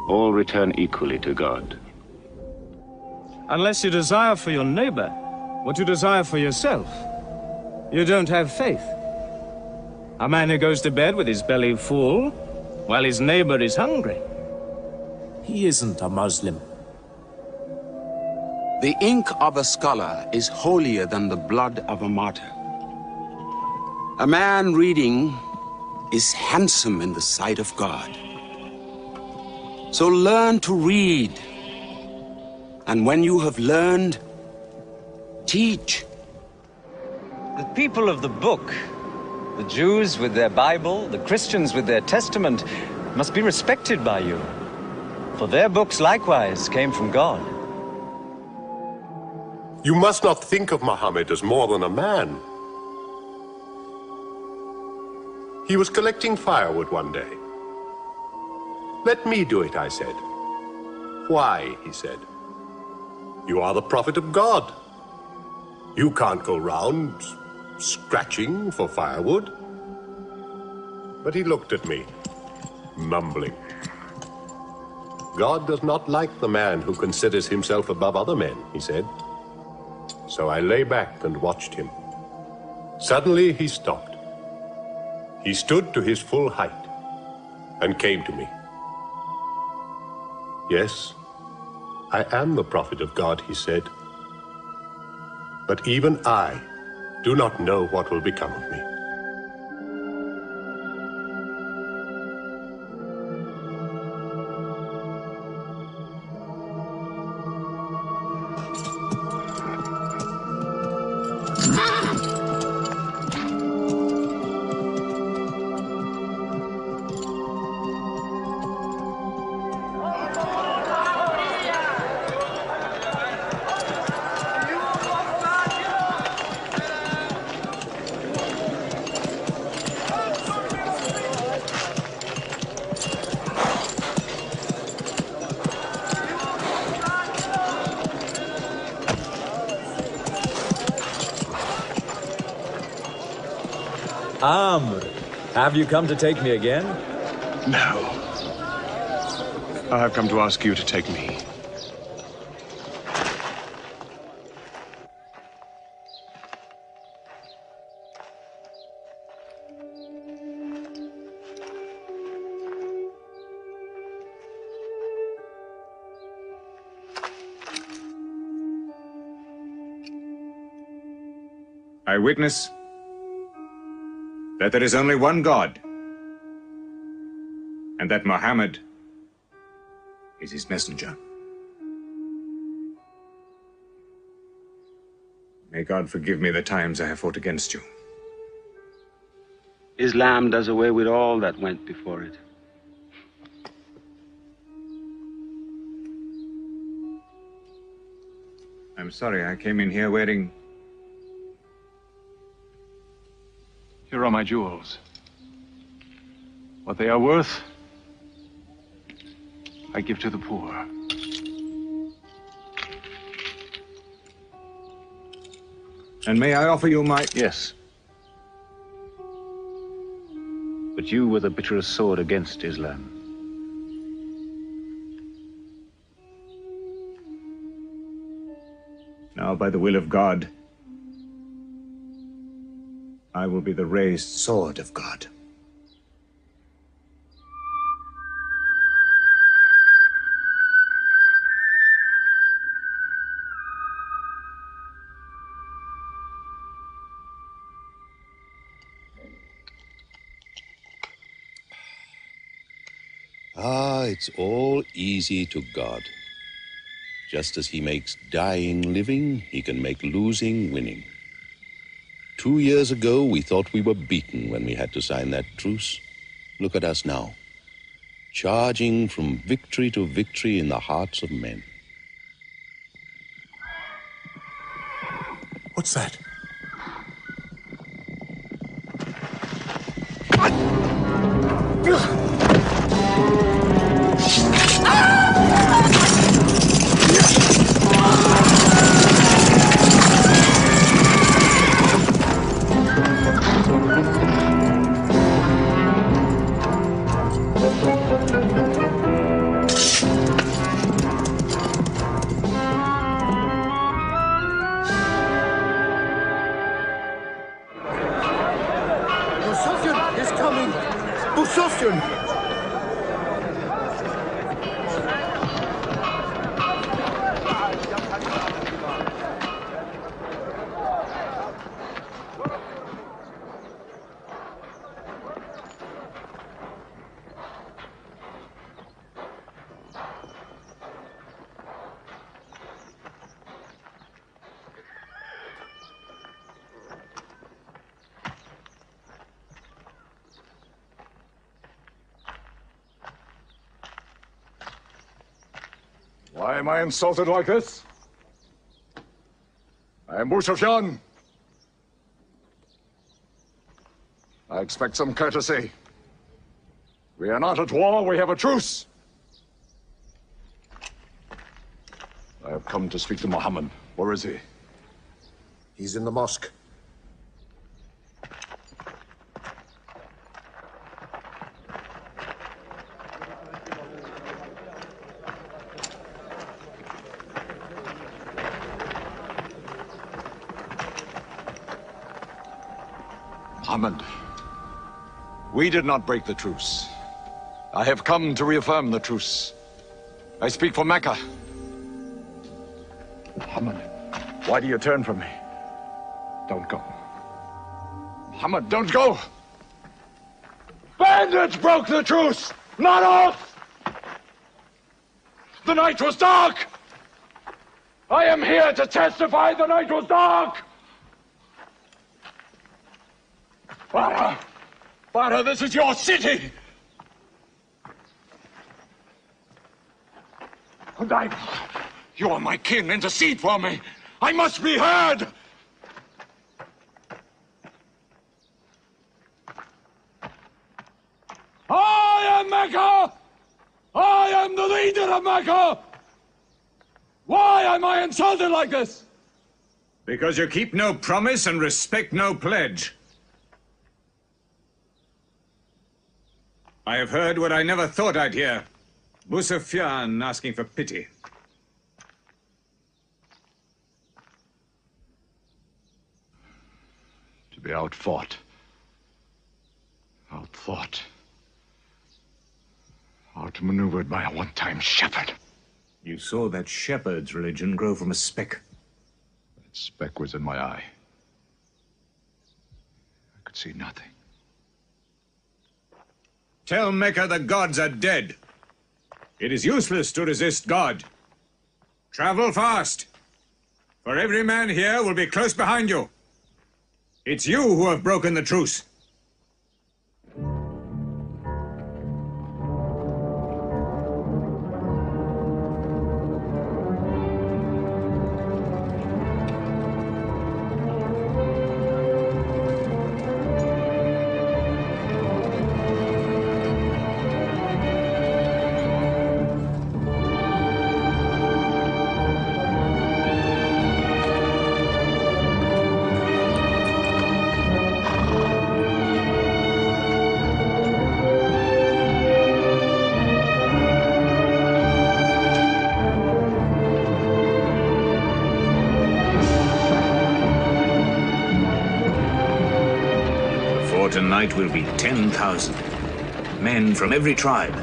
All return equally to God. Unless you desire for your neighbor what you desire for yourself, you don't have faith. A man who goes to bed with his belly full while his neighbor is hungry. He isn't a Muslim. The ink of a scholar is holier than the blood of a martyr. A man reading is handsome in the sight of God. So learn to read. And when you have learned, teach. The people of the book, the Jews with their Bible, the Christians with their Testament, must be respected by you. For their books likewise came from God. You must not think of Muhammad as more than a man. He was collecting firewood one day. Let me do it, I said. Why, he said. You are the prophet of God. You can't go round scratching for firewood. But he looked at me, mumbling. God does not like the man who considers himself above other men, he said. So I lay back and watched him. Suddenly he stopped. He stood to his full height and came to me. Yes, I am the prophet of God, he said. But even I do not know what will become of me. Amr, have you come to take me again? No. I have come to ask you to take me. I witness that there is only one God, and that Muhammad is his messenger. May God forgive me the times I have fought against you. Islam does away with all that went before it. I'm sorry, I came in here wearing... Here are my jewels. What they are worth, I give to the poor. And may I offer you my... Yes. But you were the bitterest sword against Islam. Now, by the will of God, I will be the raised sword of God. Ah, it's all easy to God. Just as he makes dying living, he can make losing winning. 2 years ago, we thought we were beaten when we had to sign that truce. Look at us now, charging from victory to victory in the hearts of men. What's that? Why am I insulted like this? I am Sufyan. I expect some courtesy. We are not at war, we have a truce. I have come to speak to Muhammad. Where is he? He's in the mosque. Muhammad, we did not break the truce. I have come to reaffirm the truce. I speak for Mecca. Muhammad, why do you turn from me? Don't go. Muhammad, don't go! Bandits broke the truce, not us! The night was dark! I am here to testify the night was dark! Father! Father, this is your city! And you are my kin, intercede for me! I must be heard! I am Mecca! I am the leader of Mecca! Why am I insulted like this? Because you keep no promise and respect no pledge. I have heard what I never thought I'd hear. Sufyan asking for pity. To be outfought, outthought, outmaneuvered by a one-time shepherd. You saw that shepherd's religion grow from a speck. That speck was in my eye. I could see nothing. Tell Mecca the gods are dead. It is useless to resist God. Travel fast, for every man here will be close behind you. It's you who have broken the truce. Tonight will be 10,000 men from every tribe.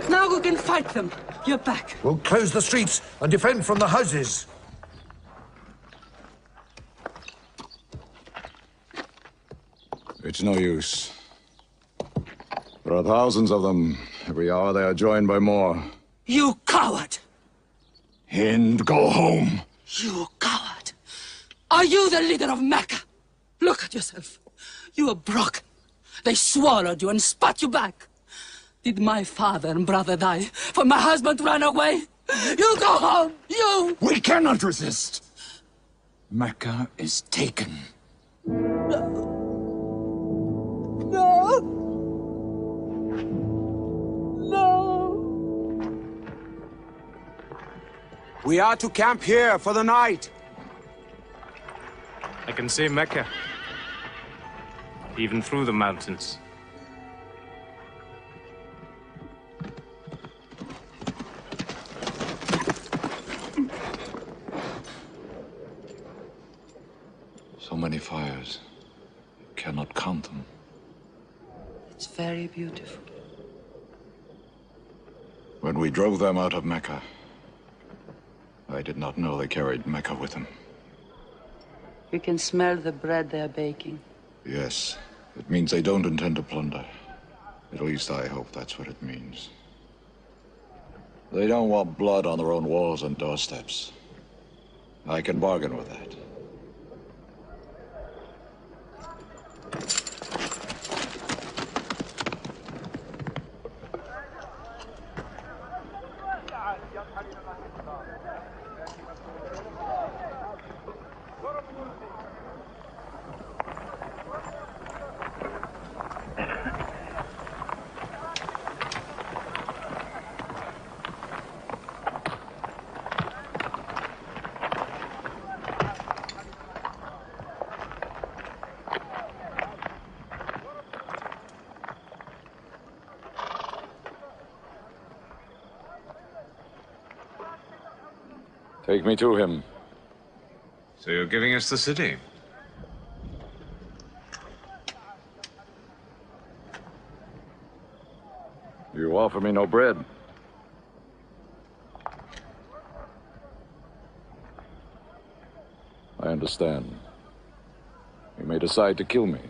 Now we can fight them. You're back. We'll close the streets and defend from the houses. It's no use. There are thousands of them. Every hour they are joined by more. You coward! Hind, go home! You coward! Are you the leader of Mecca? Look at yourself. You are broken. They swallowed you and spat you back. Did my father and brother die for my husband to run away? You go home! You! We cannot resist! Mecca is taken. No! We are to camp here for the night. I can see Mecca, even through the mountains. So many fires. You cannot count them. It's very beautiful. When we drove them out of Mecca, I did not know they carried Mecca with them. You can smell the bread they are baking. Yes, it means they don't intend to plunder. At least I hope that's what it means. They don't want blood on their own walls and doorsteps. I can bargain with that. Take me to him. So you're giving us the city? You offer me no bread. I understand. You may decide to kill me.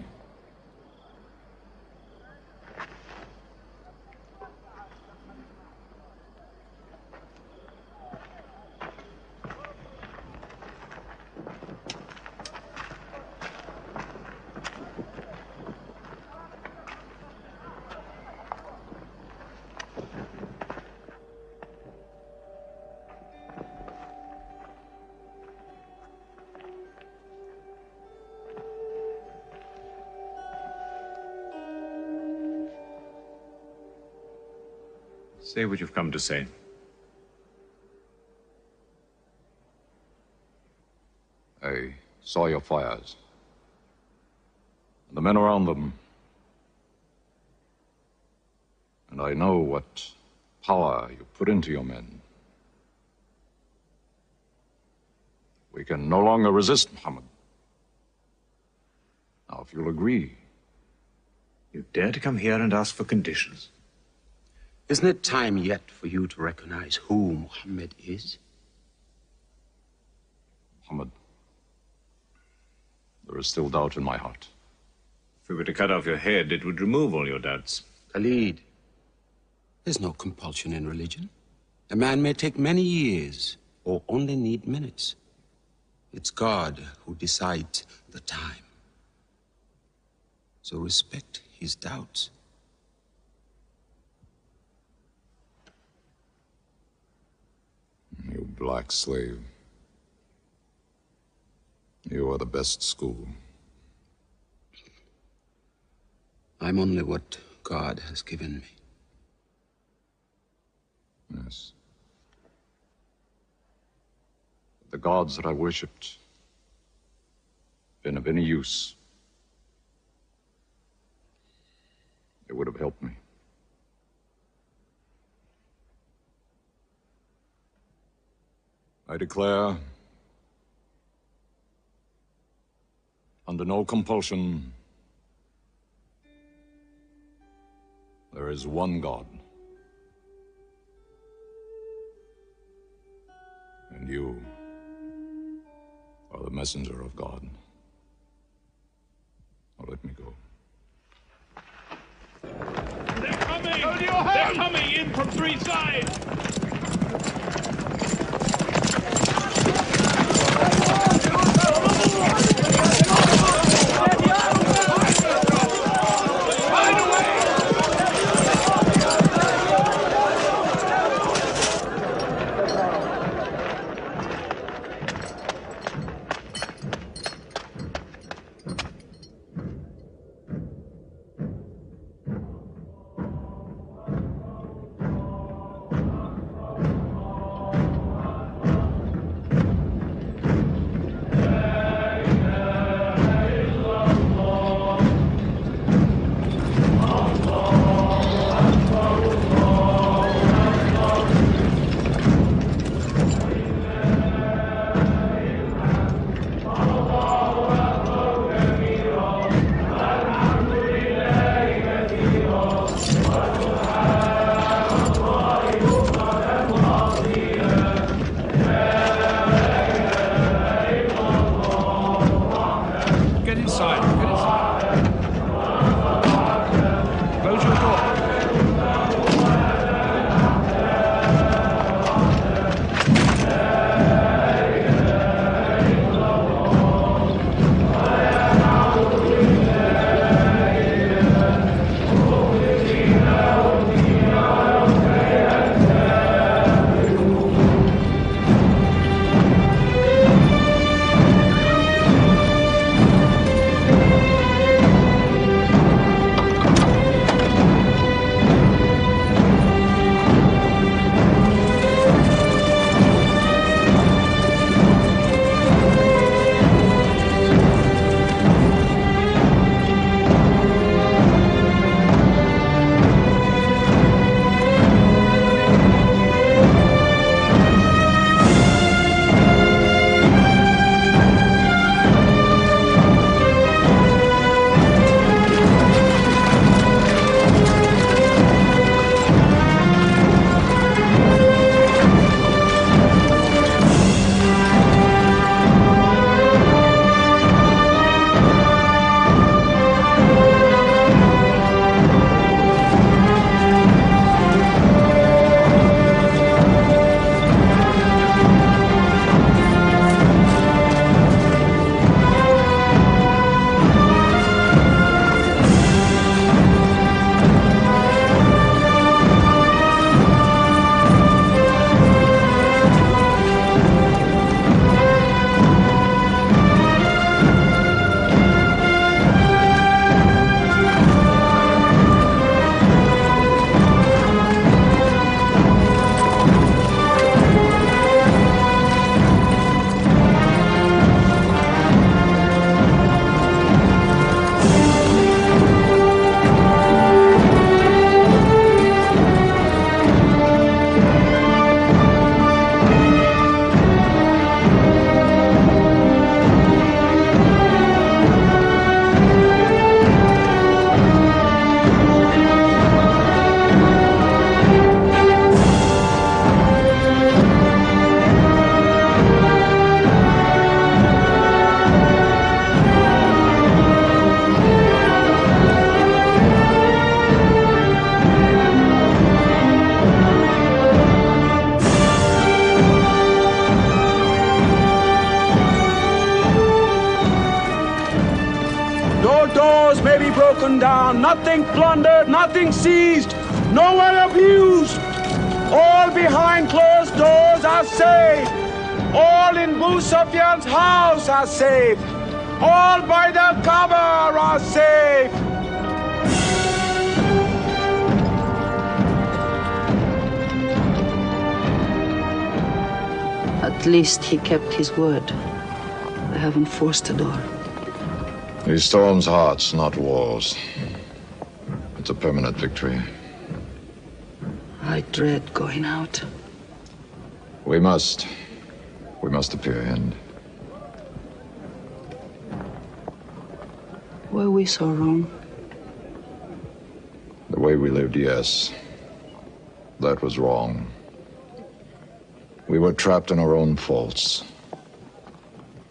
Say what you've come to say. I saw your fires. The men around them. And I know what power you put into your men. We can no longer resist Muhammad. Now, if you'll agree. You dare to come here and ask for conditions? Isn't it time yet for you to recognize who Muhammad is? Muhammad, there is still doubt in my heart. If we were to cut off your head, it would remove all your doubts. Khalid, there's no compulsion in religion. A man may take many years or only need minutes. It's God who decides the time. So respect his doubts. You black slave. You are the best school. I'm only what God has given me. Yes. The gods that I worshipped been of any use. It would have helped me. I declare, under no compulsion, there is one God. And you are the messenger of God. Now let me go. They're coming! They're coming in from three sides! taken down, nothing plundered, nothing seized, no one abused. All behind closed doors are safe. All in Abu Sufyan's house are safe. All by the Kaaba are safe. At least he kept his word. I haven't forced the door. He storms hearts, not walls. It's a permanent victory. I dread going out. We must appear, and Were we so wrong? the way we lived, yes. That was wrong. We were trapped in our own faults.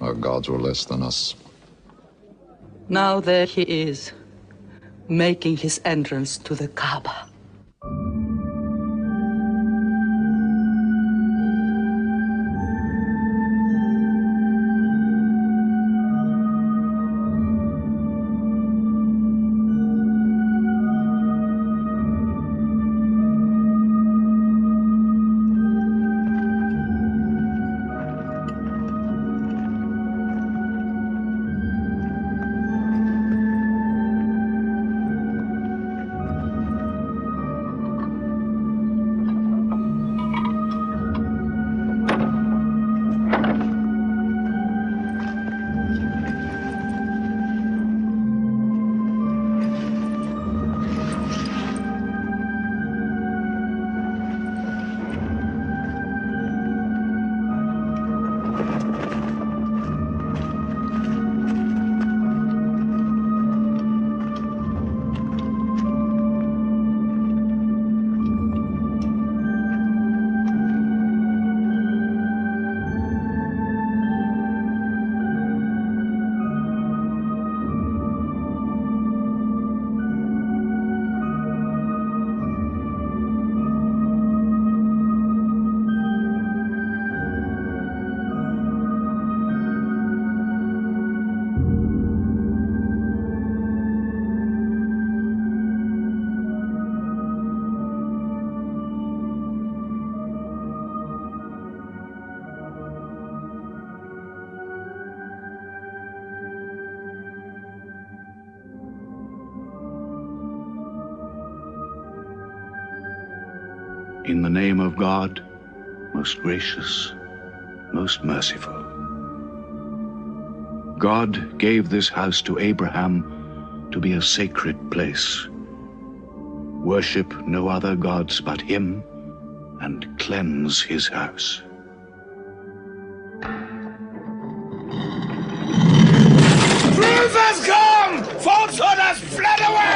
Our gods were less than us. Now there he is, making his entrance to the Kaaba. In the name of God, most gracious, most merciful. God gave this house to Abraham to be a sacred place. Worship no other gods but him, and cleanse his house. Truth has come! Falsehood has fled away!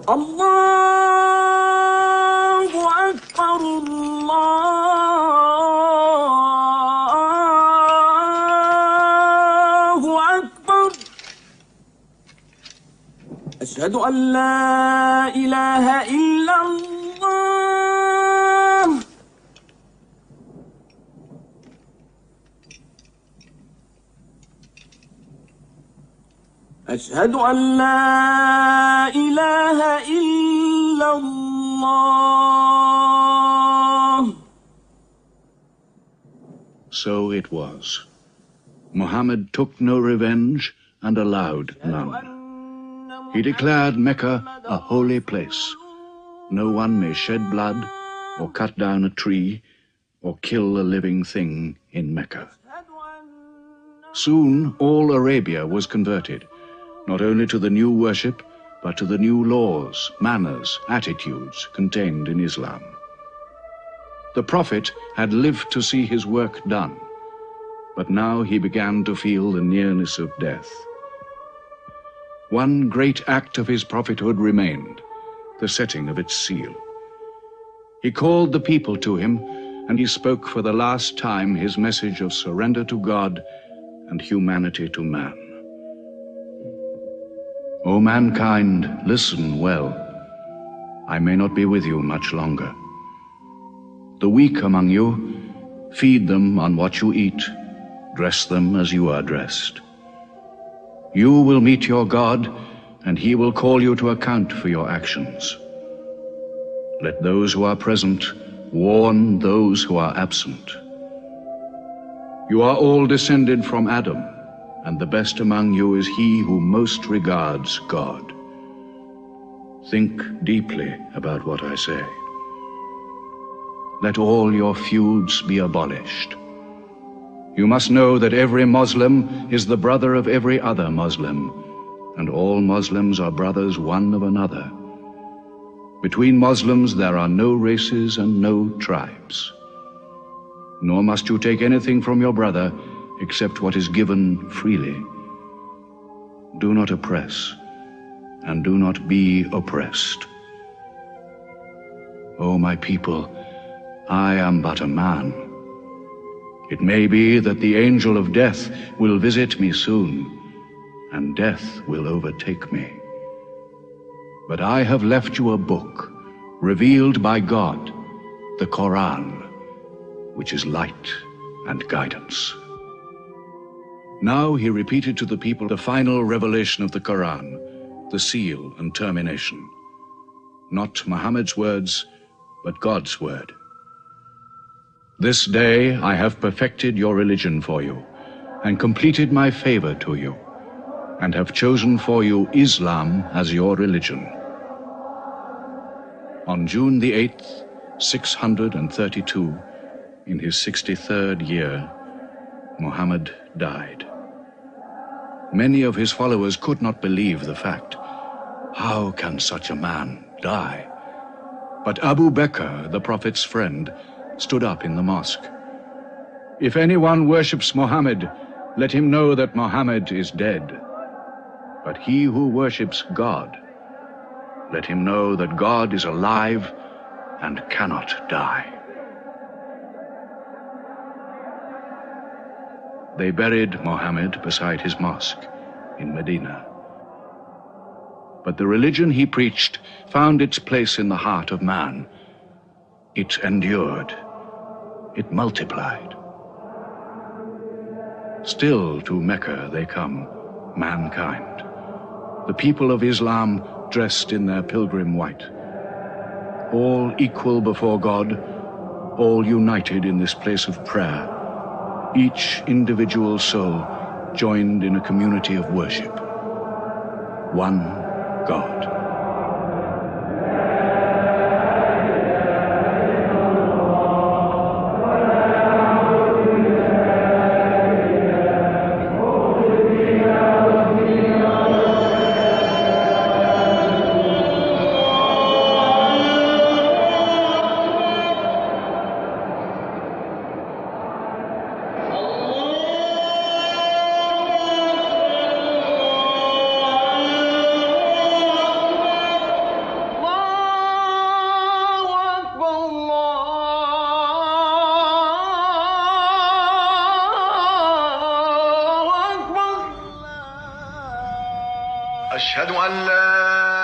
الله أكبر الله أشهد أن لا إله إلا الله أشهد أن لا إله إلا الله. So it was. Muhammad took no revenge and allowed none. He declared Mecca a holy place. No one may shed blood, or cut down a tree, or kill a living thing in Mecca. Soon all Arabia was converted, not only to the new worship, but to the new laws, manners, attitudes contained in Islam. The Prophet had lived to see his work done, but now he began to feel the nearness of death. One great act of his prophethood remained, the setting of its seal. He called the people to him, and he spoke for the last time his message of surrender to God and humanity to man. O mankind, listen well. I may not be with you much longer. The weak among you, feed them on what you eat, dress them as you are dressed. You will meet your God, and he will call you to account for your actions. Let those who are present warn those who are absent. You are all descended from Adam, and the best among you is he who most regards God. Think deeply about what I say. Let all your feuds be abolished. You must know that every Muslim is the brother of every other Muslim, and all Muslims are brothers one of another. Between Muslims there are no races and no tribes. Nor must you take anything from your brother except what is given freely. Do not oppress, and do not be oppressed. O my people, I am but a man. It may be that the angel of death will visit me soon, and death will overtake me. But I have left you a book, revealed by God, the Quran, which is light and guidance. Now he repeated to the people the final revelation of the Quran, the seal and termination. Not Muhammad's words, but God's word. This day I have perfected your religion for you, and completed my favor to you, and have chosen for you Islam as your religion. On June the 8th, 632, in his 63rd year, Muhammad died. Many of his followers could not believe the fact. How can such a man die? But Abu Bakr, the Prophet's friend, stood up in the mosque. If anyone worships Muhammad, let him know that Muhammad is dead. But he who worships God, let him know that God is alive and cannot die. They buried Muhammad beside his mosque in Medina. But the religion he preached found its place in the heart of man. It endured. It multiplied. Still to Mecca they come, mankind. The people of Islam dressed in their pilgrim white. All equal before God, all united in this place of prayer. Each individual soul joined in a community of worship. One God. أشهد أن لا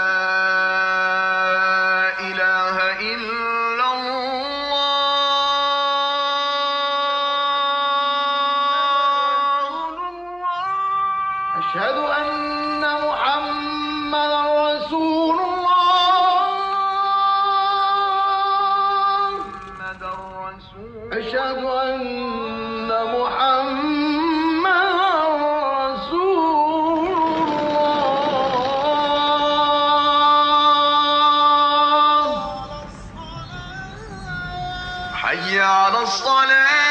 حي على الصلاة